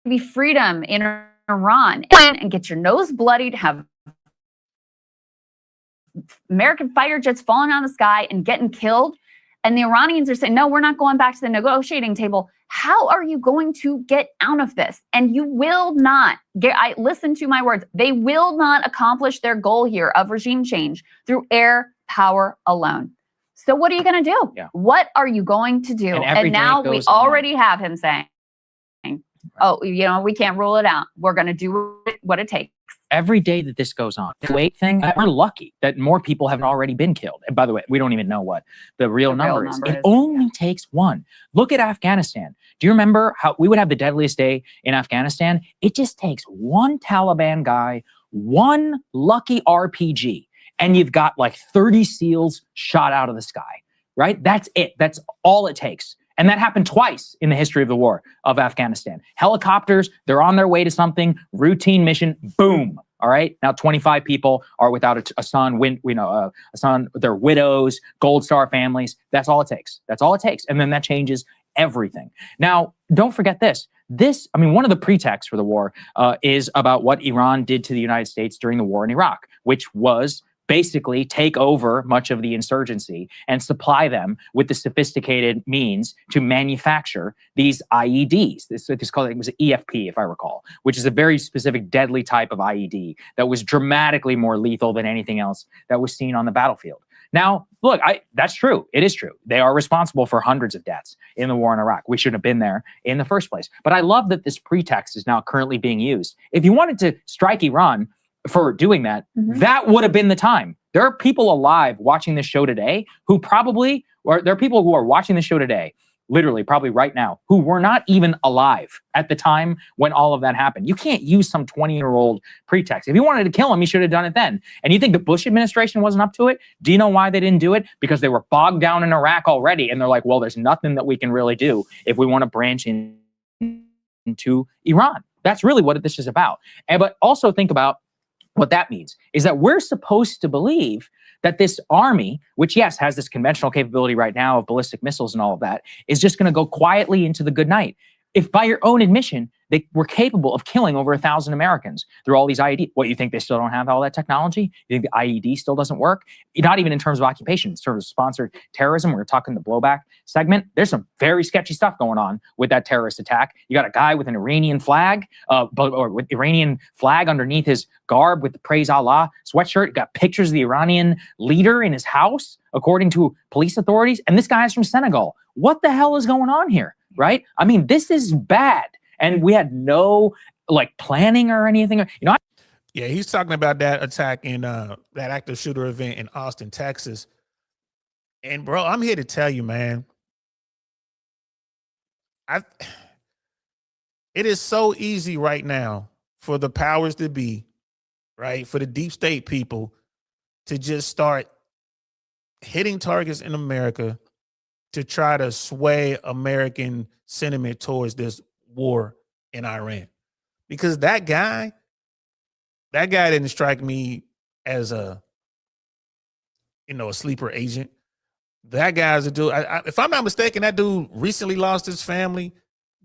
be freedom in Iran, and get your nose bloodied, have American fighter jets falling out of the sky and getting killed. And the Iranians are saying, no, we're not going back to the negotiating table. How are you going to get out of this? And you will not listen to my words. They will not accomplish their goal here of regime change through air power alone. So what are you going to do? Yeah. What are you going to do? And now we already have him saying, oh, you know, we can't rule it out. We're going to do what it takes. Every day that this goes on, the Kuwait thing, we're lucky that more people haven't already been killed. And by the way, we don't even know what the real number is. It only takes one. Look at Afghanistan. Do you remember how we would have the deadliest day in Afghanistan? It just takes one Taliban guy, one lucky RPG, and you've got like 30 SEALs shot out of the sky, right? That's it. That's all it takes. And that happened twice in the history of the war of Afghanistan. Helicopters, they're on their way to something, routine mission, boom, All right. Now 25 people are without a son, a son, they're widows, Gold Star families. That's all it takes. That's all it takes. And then that changes everything. Now, don't forget this. One of the pretexts for the war is about what Iran did to the United States during the war in Iraq, which was basically take over much of the insurgency and supply them with the sophisticated means to manufacture these IEDs. It was EFP, if I recall, which is a very specific deadly type of IED that was dramatically more lethal than anything else that was seen on the battlefield. Now, look, that's true. It is true. They are responsible for hundreds of deaths in the war in Iraq. We shouldn't have been there in the first place. But I love that this pretext is now currently being used. If you wanted to strike Iran for doing that, that would have been the time. There are people alive watching this show today who there are people who are watching this show today, literally probably right now, who were not even alive at the time when all of that happened. You can't use some 20-year-old pretext. If you wanted to kill him, you should have done it then. And you think the Bush administration wasn't up to it? Do you know why they didn't do it? Because they were bogged down in Iraq already. And they're like, well, there's nothing that we can really do if we want to branch into Iran. That's really what this is about. But also think about what that means is that we're supposed to believe that this army, which, yes, has this conventional capability right now of ballistic missiles and all of that, is just going to go quietly into the good night. If by your own admission, they were capable of killing over 1,000 Americans through all these IED, what, you think they still don't have all that technology? You think the IED still doesn't work? Not even in terms of occupation, sort of sponsored terrorism. We're talking the blowback segment. There's some very sketchy stuff going on with that terrorist attack. You got a guy with an Iranian flag, or with Iranian flag underneath his garb with the Praise Allah sweatshirt. You got pictures of the Iranian leader in his house, according to police authorities. And this guy is from Senegal. What the hell is going on here? Right? I mean, this is bad. And we had no planning or anything. Yeah, he's talking about that attack in that active shooter event in Austin, Texas. And bro, I'm here to tell you, man, it is so easy right now for the powers that be, right, for the deep state people to just start hitting targets in America to try to sway American sentiment towards this war in Iran. Because that guy didn't strike me as a sleeper agent. That guy's a dude. If I'm not mistaken, that dude recently lost his family,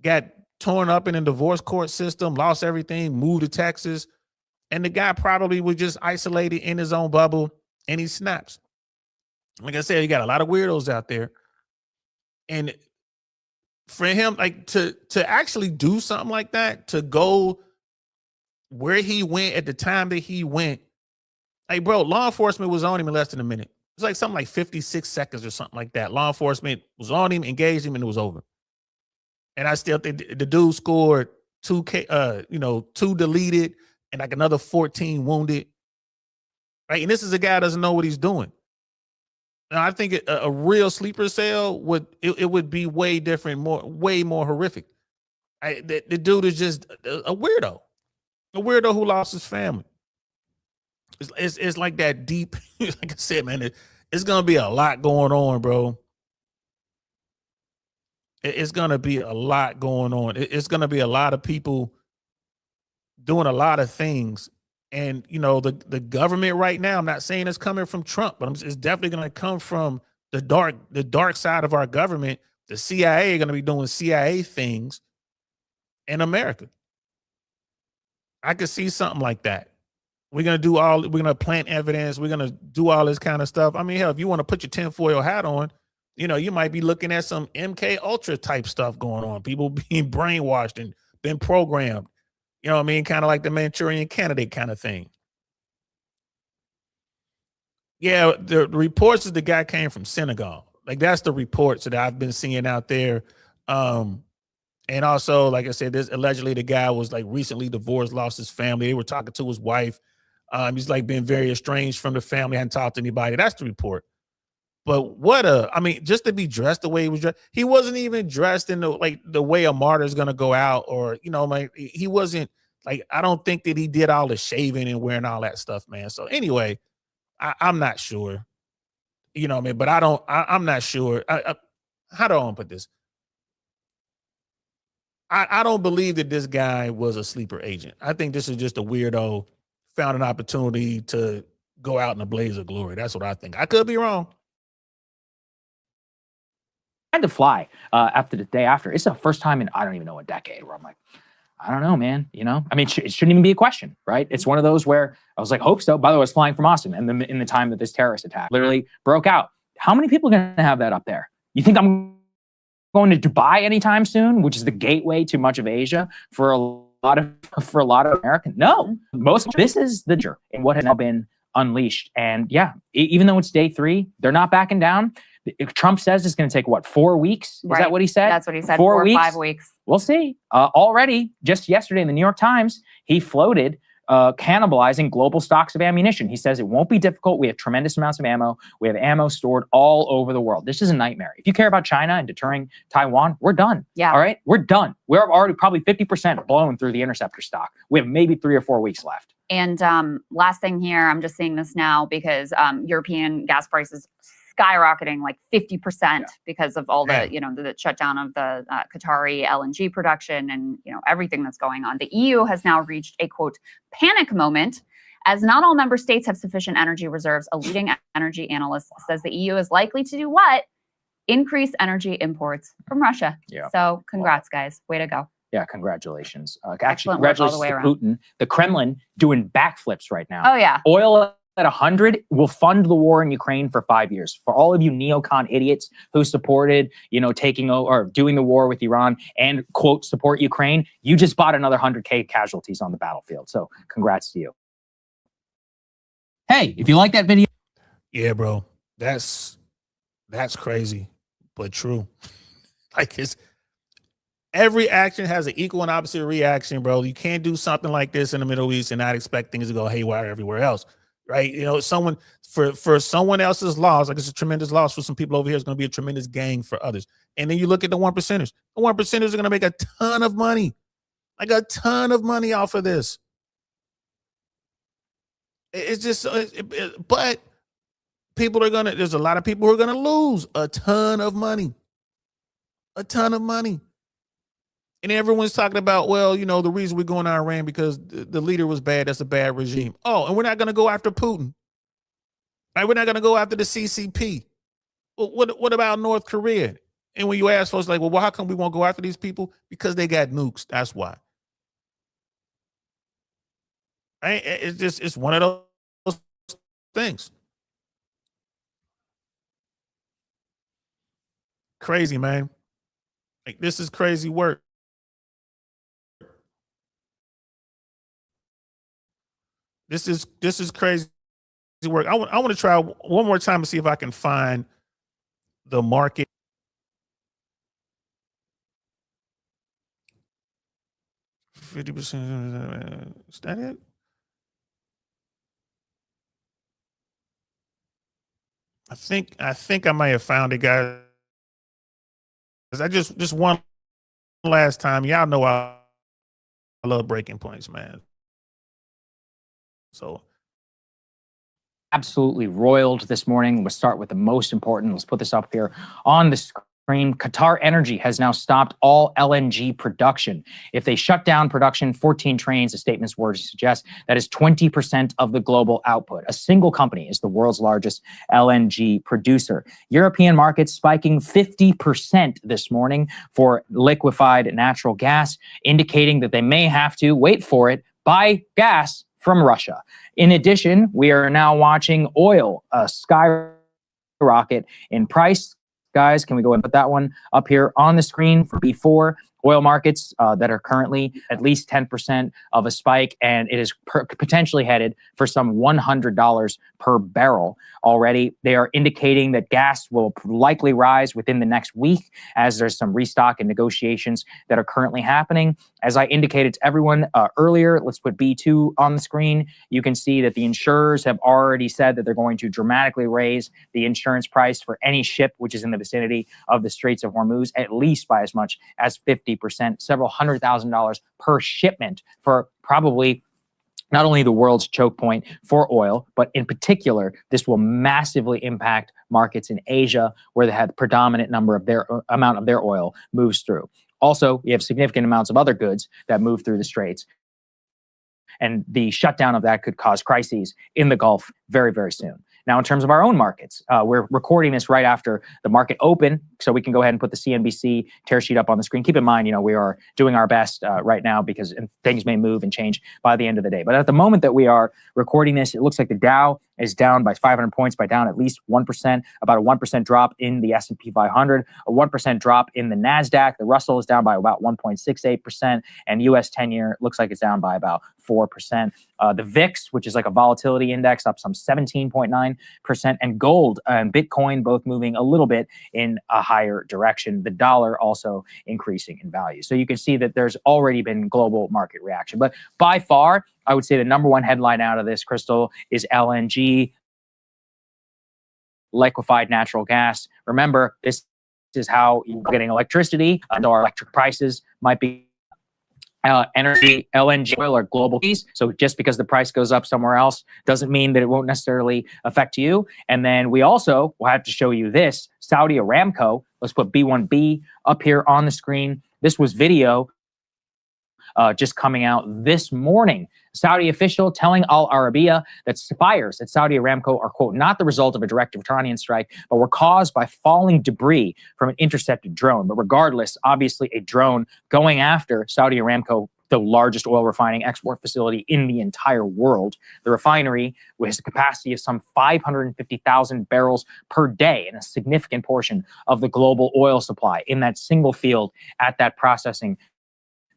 got torn up in a divorce court system, lost everything, moved to Texas. And the guy probably was just isolated in his own bubble and he snaps. Like I said, you got a lot of weirdos out there. And for him, to actually do something like that, to go where he went at the time that he went, bro, law enforcement was on him in less than a minute. It was something like 56 seconds or something like that. Law enforcement was on him, engaged him, and it was over. And I still think the dude scored 2 deleted and another 14 wounded. Right, and this is a guy that doesn't know what he's doing. Now, I think a real sleeper cell would be way different, way more horrific. The dude is just a weirdo who lost his family. It's like that deep. Like I said, man, it's gonna be a lot going on, bro. It's gonna be a lot going on. It's gonna be a lot of people doing a lot of things. And, the government right now, I'm not saying it's coming from Trump, but it's definitely going to come from the dark side of our government. The CIA are going to be doing CIA things in America. I could see something like that. We're going to plant evidence. We're going to do all this kind of stuff. I mean, hell, if you want to put your tinfoil hat on, you might be looking at some MK Ultra type stuff going on. People being brainwashed and been programmed. You know what I mean? Kind of like the Manchurian Candidate kind of thing. Yeah, the reports is the guy came from Senegal. That's the reports that I've been seeing out there. And also, like I said, this allegedly the guy was recently divorced, lost his family. They were talking to his wife. He's been very estranged from the family, hadn't talked to anybody. That's the report. But just to be dressed the way he was dressed, he wasn't even dressed in the way a martyr's gonna go out, or he wasn't I don't think that he did all the shaving and wearing all that stuff, man. So anyway, I'm not sure, but I'm not sure. How do I want to put this? I don't believe that this guy was a sleeper agent. I think this is just a weirdo found an opportunity to go out in a blaze of glory. That's what I think. I could be wrong. I had to fly after the day after. It's the first time in, I don't even know, a decade where I'm like, I don't know, man. You know, I mean, it shouldn't even be a question, right? It's one of those where I was like, hope so. By the way, I was flying from Austin, and in the time that this terrorist attack literally broke out. How many people are going to have that up there? You think I'm going to Dubai anytime soon, which is the gateway to much of Asia for a lot of Americans? No, this is the danger in what has now been unleashed. And yeah, even though it's day 3, they're not backing down. Trump says it's going to take, what, 4 weeks? Is that what he said? That's what he said. 4 weeks? 5 weeks. We'll see. Already, just yesterday in the New York Times, he floated cannibalizing global stocks of ammunition. He says it won't be difficult. We have tremendous amounts of ammo. We have ammo stored all over the world. This is a nightmare. If you care about China and deterring Taiwan, we're done. Yeah. All right? We're done. We're already probably 50% blown through the interceptor stock. We have maybe 3 or 4 weeks left. And last thing here, I'm just seeing this now because European gas prices skyrocketing like 50% because of all the, the shutdown of the Qatari LNG production and, everything that's going on. The EU has now reached a, quote, panic moment as not all member states have sufficient energy reserves. A leading energy analyst says the EU is likely to do what? Increase energy imports from Russia. Yeah. So congrats, guys. Way to go. Yeah, congratulations. Actually, Excellent work all the congratulations way to around. Putin. The Kremlin doing backflips right now. Oh, yeah. Oil at 100 will fund the war in Ukraine for 5 years. For all of you neocon idiots who supported, taking over or doing the war with Iran and, quote, support Ukraine, you just bought another 100K casualties on the battlefield. So congrats to you. Hey, if you like that video. Yeah, bro. That's crazy, but true. Like, it's every action has an equal and opposite reaction, bro. You can't do something like this in the Middle East and not expect things to go haywire everywhere else. Right? Someone for someone else's loss, like it's a tremendous loss for some people over here, it's going to be a tremendous gain for others. And then you look at the 1%ers. The 1%ers are going to make a ton of money, like a ton of money off of this. It's just, but there's a lot of people who are going to lose a ton of money. And everyone's talking about, well, the reason we're going to Iran because the leader was bad. That's a bad regime. Oh, and we're not going to go after Putin. Right? We're not going to go after the CCP. Well, what about North Korea? And when you ask folks like, well, how come we won't go after these people? Because they got nukes. That's why. Right? It's one of those things. Crazy, man. Like, this is crazy work. This is crazy work. I want to try one more time to see if I can find the market. 50%. Is that it? I think I may have found it, guys. I just one last time. Y'all know I love breaking points, man. So absolutely roiled this morning. We'll start with the most important. Let's put this up here on the screen. Qatar Energy has now stopped all LNG production. If they shut down production, 14 trains, the statement's words suggest, that is 20% of the global output. A single company is the world's largest LNG producer. European markets spiking 50% this morning for liquefied natural gas, indicating that they may have to, wait for it, buy gas from Russia. In addition, we are now watching oil skyrocket in price. Guys, can we go ahead and put that one up here on the screen for B4? Oil markets that are currently at least 10% of a spike, and it is potentially headed for some $100 per barrel already. They are indicating that gas will likely rise within the next week as there's some restock and negotiations that are currently happening. As I indicated to everyone earlier, let's put B2 on the screen. You can see that the insurers have already said that they're going to dramatically raise the insurance price for any ship which is in the vicinity of the Straits of Hormuz, at least by as much as 50%, several $100,000 per shipment for probably not only the world's choke point for oil, but in particular, this will massively impact markets in Asia, where they have the predominant number of their amount of their oil moves through. Also, we have significant amounts of other goods that move through the straits. And the shutdown of that could cause crises in the Gulf very, very soon. Now, in terms of our own markets, we're recording this right after the market open, so we can go ahead and put the CNBC tear sheet up on the screen. Keep in mind, we are doing our best right now because things may move and change by the end of the day. But at the moment that we are recording this, it looks like the Dow is down by 500 points, by down at least 1%, about a 1% drop in the S&P 500, a 1% drop in the NASDAQ. The Russell is down by about 1.68%, and U.S. 10-year looks like it's down by about 4%. The VIX, which is like a volatility index, up some 17.9%, and gold and Bitcoin both moving a little bit in a higher direction. The dollar also increasing in value. So you can see that there's already been global market reaction. But by far, I would say the number one headline out of this, Crystal, is LNG, liquefied natural gas. Remember, this is how you're getting electricity. Our electric prices might be energy, LNG, oil, or global keys. So just because the price goes up somewhere else doesn't mean that it won't necessarily affect you. And then we also will have to show you this, Saudi Aramco. Let's put B1B up here on the screen. This was video just coming out this morning. Saudi official telling Al Arabiya that fires at Saudi Aramco are, quote, not the result of a direct Iranian strike, but were caused by falling debris from an intercepted drone. But regardless, obviously a drone going after Saudi Aramco, the largest oil refining export facility in the entire world. The refinery has a capacity of some 550,000 barrels per day, and a significant portion of the global oil supply in that single field at that processing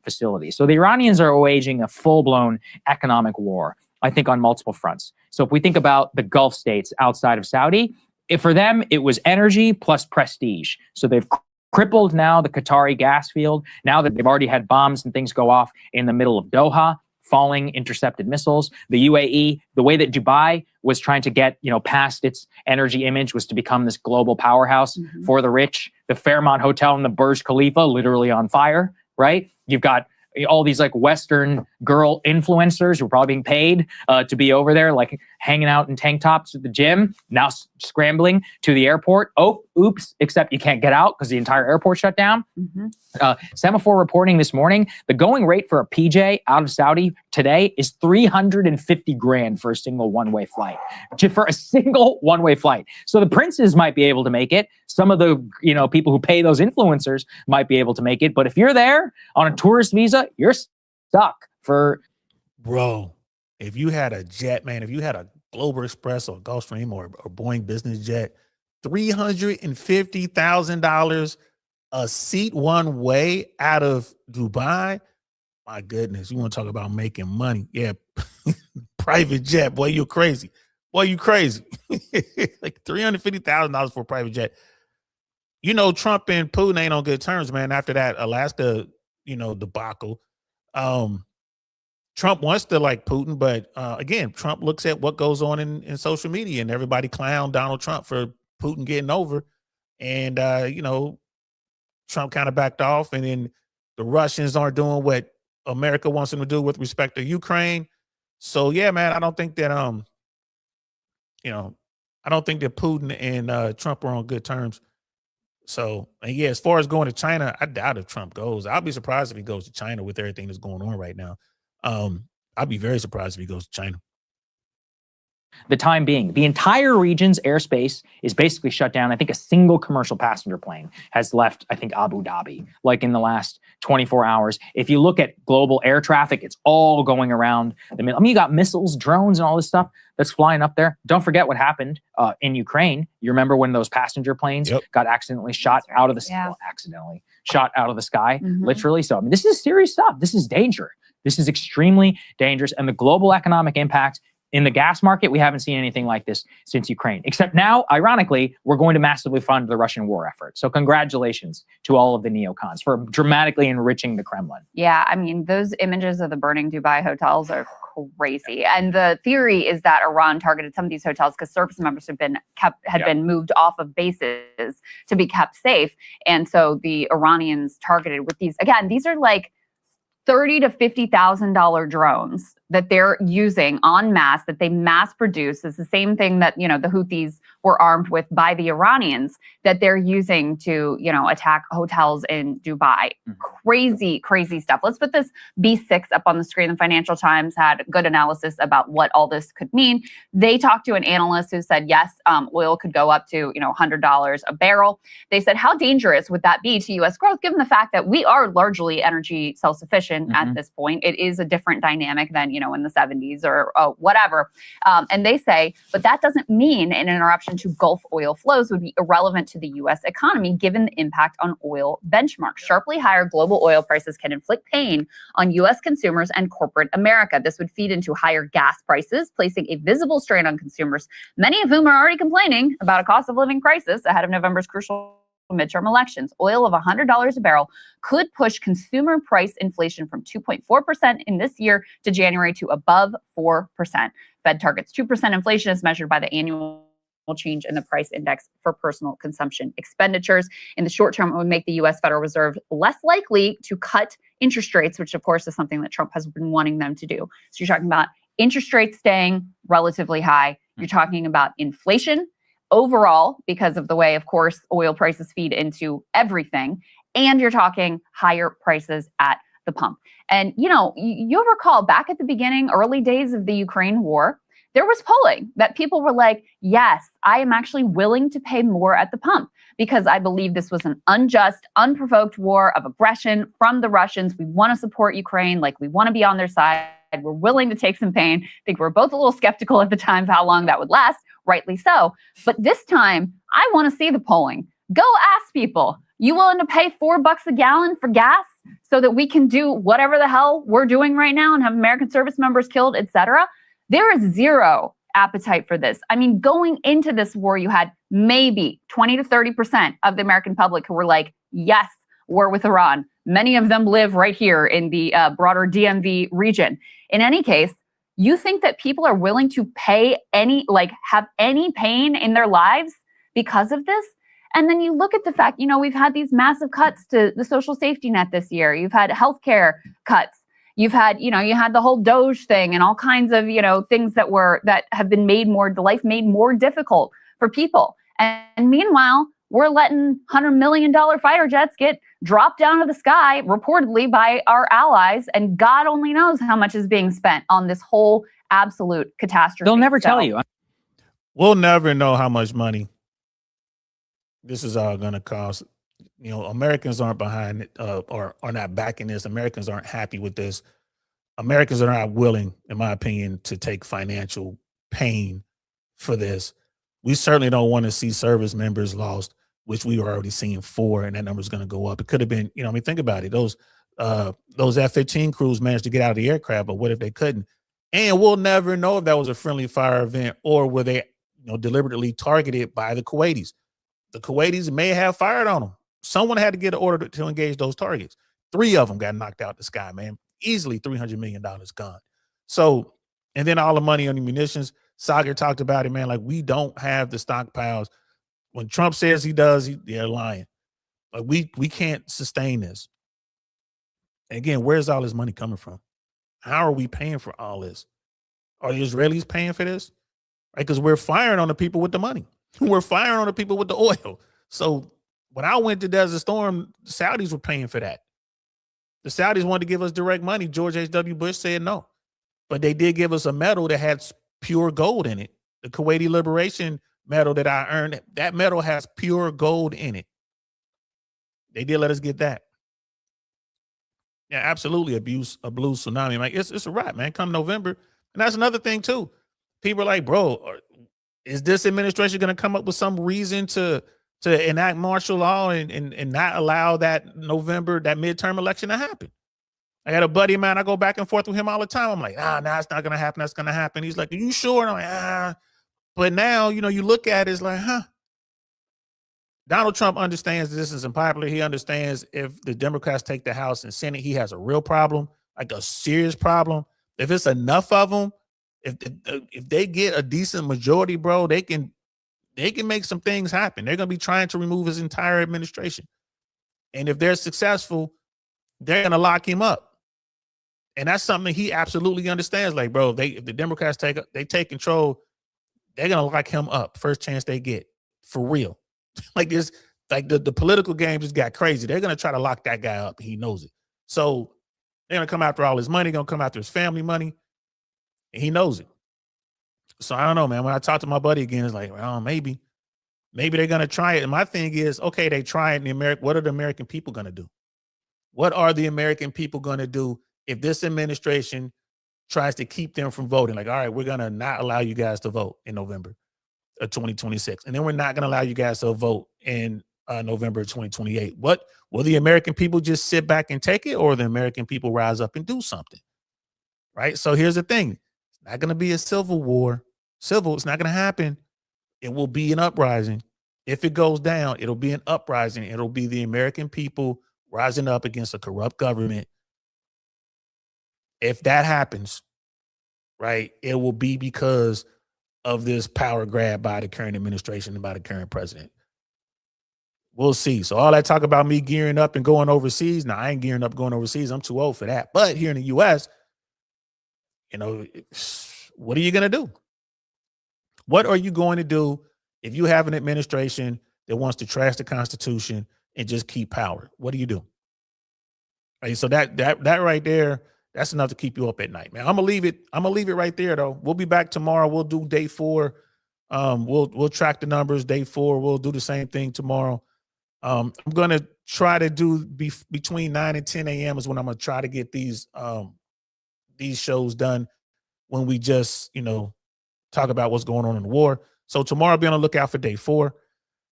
facility. So the Iranians are waging a full-blown economic war, I think, on multiple fronts. So if we think about the Gulf states outside of Saudi, for them, it was energy plus prestige. So they've crippled now the Qatari gas field, now that they've already had bombs and things go off in the middle of Doha, falling intercepted missiles. The UAE, the way that Dubai was trying to get, past its energy image was to become this global powerhouse for the rich. The Fairmont Hotel and the Burj Khalifa literally on fire, right? You've got all these like Western girl influencers who are probably being paid to be over there, like hanging out in tank tops at the gym, now scrambling to the airport. Oh, oops, except you can't get out because the entire airport shut down. Semaphore reporting this morning, the going rate for a PJ out of Saudi today is $350,000 for a single one-way flight. For a single one-way flight. So the princes might be able to make it. Some of the people who pay those influencers might be able to make it. But if you're there on a tourist visa, you're stuck for. Bro, if you had a jet, man, if you had a Global Express or Gulfstream or Boeing business jet, $350,000 a seat one way out of Dubai. My goodness, you want to talk about making money? Yeah, private jet, boy, you're crazy. Boy, you crazy. Like $350,000 for a private jet. Trump and Putin ain't on good terms, man. After that Alaska, debacle. Trump wants to like Putin, but again, Trump looks at what goes on in social media, and everybody clown Donald Trump for Putin getting over. And, Trump kind of backed off, and then the Russians aren't doing what America wants them to do with respect to Ukraine. So yeah, man, I don't think that I don't think that Putin and Trump are on good terms. So, and yeah, as far as going to China, I doubt if Trump goes. I'll be surprised if he goes to China with everything that's going on right now. I'd be very surprised if he goes to China. The time being, the entire region's airspace is basically shut down. I think a single commercial passenger plane has left, I think, Abu Dhabi, like in the last 24 hours. If you look at global air traffic, it's all going around the middle. I mean, you got missiles, drones, and all this stuff that's flying up there. Don't forget what happened in Ukraine. You remember when those passenger planes got accidentally shot out of the sky, shot out of the sky, literally. So, I mean, this is serious stuff. This is danger. This is extremely dangerous. And the global economic impact in the gas market, we haven't seen anything like this since Ukraine, except now, ironically, we're going to massively fund the Russian war effort. So congratulations to all of the neocons for dramatically enriching the Kremlin. Yeah, I mean, those images of the burning Dubai hotels are crazy. And the theory is that Iran targeted some of these hotels because service members had been moved off of bases to be kept safe. And so the Iranians targeted with these, again, these are like $30,000 to $50,000 drones that they're using en masse, that they mass produce, is the same thing that, you know, the Houthis were armed with by the Iranians, that they're using to, you know, attack hotels in Dubai. Crazy, crazy stuff. Let's put this B6 up on the screen. The Financial Times had good analysis about what all this could mean. They talked to an analyst who said, yes, oil could go up to, you know, $100 a barrel. They said, how dangerous would that be to U.S. growth, given the fact that we are largely energy self-sufficient at this point? It is a different dynamic than, you know, in the 70s or whatever. And they say, but that doesn't mean an interruption to Gulf oil flows would be irrelevant to the U.S. economy, given the impact on oil benchmarks. Sharply higher global oil prices can inflict pain on U.S. consumers and corporate America. This would feed into higher gas prices, placing a visible strain on consumers, many of whom are already complaining about a cost of living crisis ahead of November's crucial midterm elections. Oil of $100 a barrel could push consumer price inflation from 2.4% in this year to January to above 4%. Fed targets 2% inflation as measured by the annual change in the price index for personal consumption expenditures. In the short term, it would make the U.S. Federal Reserve less likely to cut interest rates, which of course is something that Trump has been wanting them to do. So you're talking about interest rates staying relatively high. You're talking about inflation overall, because of the way, of course, oil prices feed into everything. And you're talking higher prices at the pump. And, you know, you'll recall back at the beginning, early days of the Ukraine war, there was polling that people were like, yes, I am actually willing to pay more at the pump because I believe this was an unjust, unprovoked war of aggression from the Russians. We want to support Ukraine, like we want to be on their side. We're willing to take some pain. I think we're both a little skeptical at the time of how long that would last, rightly so. But this time, I want to see the polling. Go ask people, you willing to pay $4 a gallon for gas so that we can do whatever the hell we're doing right now and have American service members killed, etc.? There is zero appetite for this. I mean, going into this war, you had maybe 20 to 30% of the American public who were like, yes, war with Iran. Many of them live right here in the broader DMV region. In any case, you think that people are willing to pay have any pain in their lives because of this? And then you look at the fact, you know, we've had these massive cuts to the social safety net this year. You've had healthcare cuts. You've had, you know, you had the whole Doge thing and all kinds of, you know, things that have been made the life made more difficult for people. And meanwhile, we're letting $100 million fighter jets get dropped down to the sky, reportedly by our allies. And God only knows how much is being spent on this whole absolute catastrophe. They'll never tell you. We'll never know how much money this is all going to cost. You know, Americans aren't behind it or are not backing this. Americans aren't happy with this. Americans are not willing, in my opinion, to take financial pain for this. We certainly don't want to see service members lost, which we were already seeing 4, and that number is going to go up. It could have been, you know, I mean, think about it. Those F-15 crews managed to get out of the aircraft, but what if they couldn't? And we'll never know if that was a friendly fire event or were they, you know, deliberately targeted by the Kuwaitis. The Kuwaitis may have fired on them. Someone had to get an order to engage those targets. 3 of them got knocked out the sky, man. Easily $300 million gone. So, and then all the money on the munitions. Sagar talked about it, man. Like, we don't have the stockpiles. When Trump says he does, they're lying. Like, we can't sustain this. Again, where's all this money coming from? How are we paying for all this? Are the Israelis paying for this? Right? Because we're firing on the people with the money. We're firing on the people with the oil. So when I went to Desert Storm, the Saudis were paying for that. The Saudis wanted to give us direct money. George H.W. Bush said no. But they did give us a medal that had pure gold in it. The Kuwaiti Liberation medal that I earned, that medal has pure gold in it. They did let us get that. Yeah, absolutely a blue tsunami. Like, it's a wrap, man. Come November. And that's another thing, too. People are like, bro, is this administration going to come up with some reason to enact martial law and not allow that November, that midterm election to happen? I got a buddy of mine, I go back and forth with him all the time. I'm like, nah, it's not going to happen. That's going to happen. He's like, are you sure? And I'm like, But now, you know, you look at it, it's like, Donald Trump understands this is unpopular. He understands if the Democrats take the House and Senate, he has a real problem, like a serious problem. If it's enough of them, if they get a decent majority, bro, they can make some things happen. They're going to be trying to remove his entire administration. And if they're successful, they're going to lock him up. And that's something he absolutely understands. Like, bro, if the Democrats take control, they're gonna lock him up first chance they get, for real. Like this, like the political game just got crazy. They're gonna try to lock that guy up. He knows it. So they're gonna come after all his money, gonna come after his family money, and he knows it. So I don't know, man. When I talk to my buddy again, it's like, well, maybe they're gonna try it. And my thing is, okay, they try it in America. What are the American people gonna do? What are the American people gonna do if this administration tries to keep them from voting? Like, all right, we're gonna not allow you guys to vote in November of 2026, and then we're not gonna allow you guys to vote in November of 2028. What will the American people just sit back and take it, or the American people rise up and do something? Right. So here's the thing: it's not gonna be a civil war. It's not gonna happen. It will be an uprising. If it goes down, it'll be an uprising. It'll be the American people rising up against a corrupt government. If that happens, right, it will be because of this power grab by the current administration and by the current president. We'll see. So all that talk about me gearing up and going overseas, now I ain't gearing up going overseas. I'm too old for that. But here in the U.S., you know, what are you going to do? What are you going to do if you have an administration that wants to trash the Constitution and just keep power? What do you do? Right, so that right there, that's enough to keep you up at night, man. I'm gonna leave it right there, though. We'll be back tomorrow. We'll do day 4. We'll track the numbers. Day 4. We'll do the same thing tomorrow. I'm gonna try to do between 9 and 10 a.m. is when I'm gonna try to get these shows done, when we just, you know, talk about what's going on in the war. So tomorrow, be on the lookout for day 4.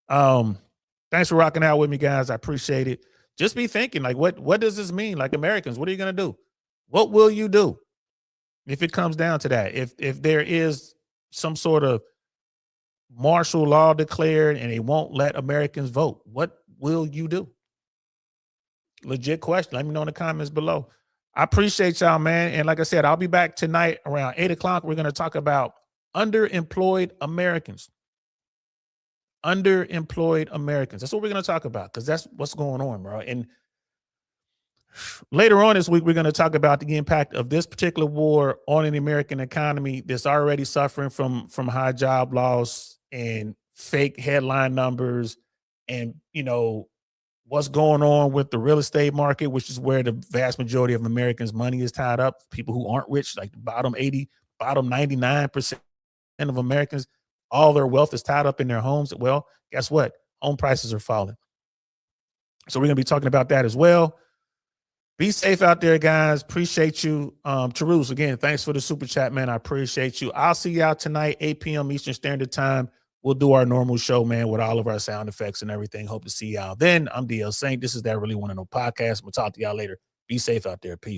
Thanks for rocking out with me, guys. I appreciate it. Just be thinking, like, what does this mean? Like, Americans, what are you gonna do? What will you do if it comes down to that? If there is some sort of martial law declared and they won't let Americans vote, what will you do? Legit question. Let me know in the comments below. I appreciate y'all, man. And like I said, I'll be back tonight around 8 o'clock. We're going to talk about underemployed Americans. Underemployed Americans. That's what we're going to talk about, because that's what's going on, bro. And later on this week, we're going to talk about the impact of this particular war on the American economy that's already suffering from high job loss and fake headline numbers, and, you know, what's going on with the real estate market, which is where the vast majority of Americans' money is tied up. People who aren't rich, like the bottom 99% of Americans, all their wealth is tied up in their homes. Well, guess what? Home prices are falling. So we're going to be talking about that as well. Be safe out there, guys. Appreciate you. Tarus, again, thanks for the super chat, man. I appreciate you. I'll see y'all tonight, 8 p.m. Eastern Standard Time. We'll do our normal show, man, with all of our sound effects and everything. Hope to see y'all then. I'm DL Saint. This is That Really Want to Know podcast. We'll talk to y'all later. Be safe out there. Peace.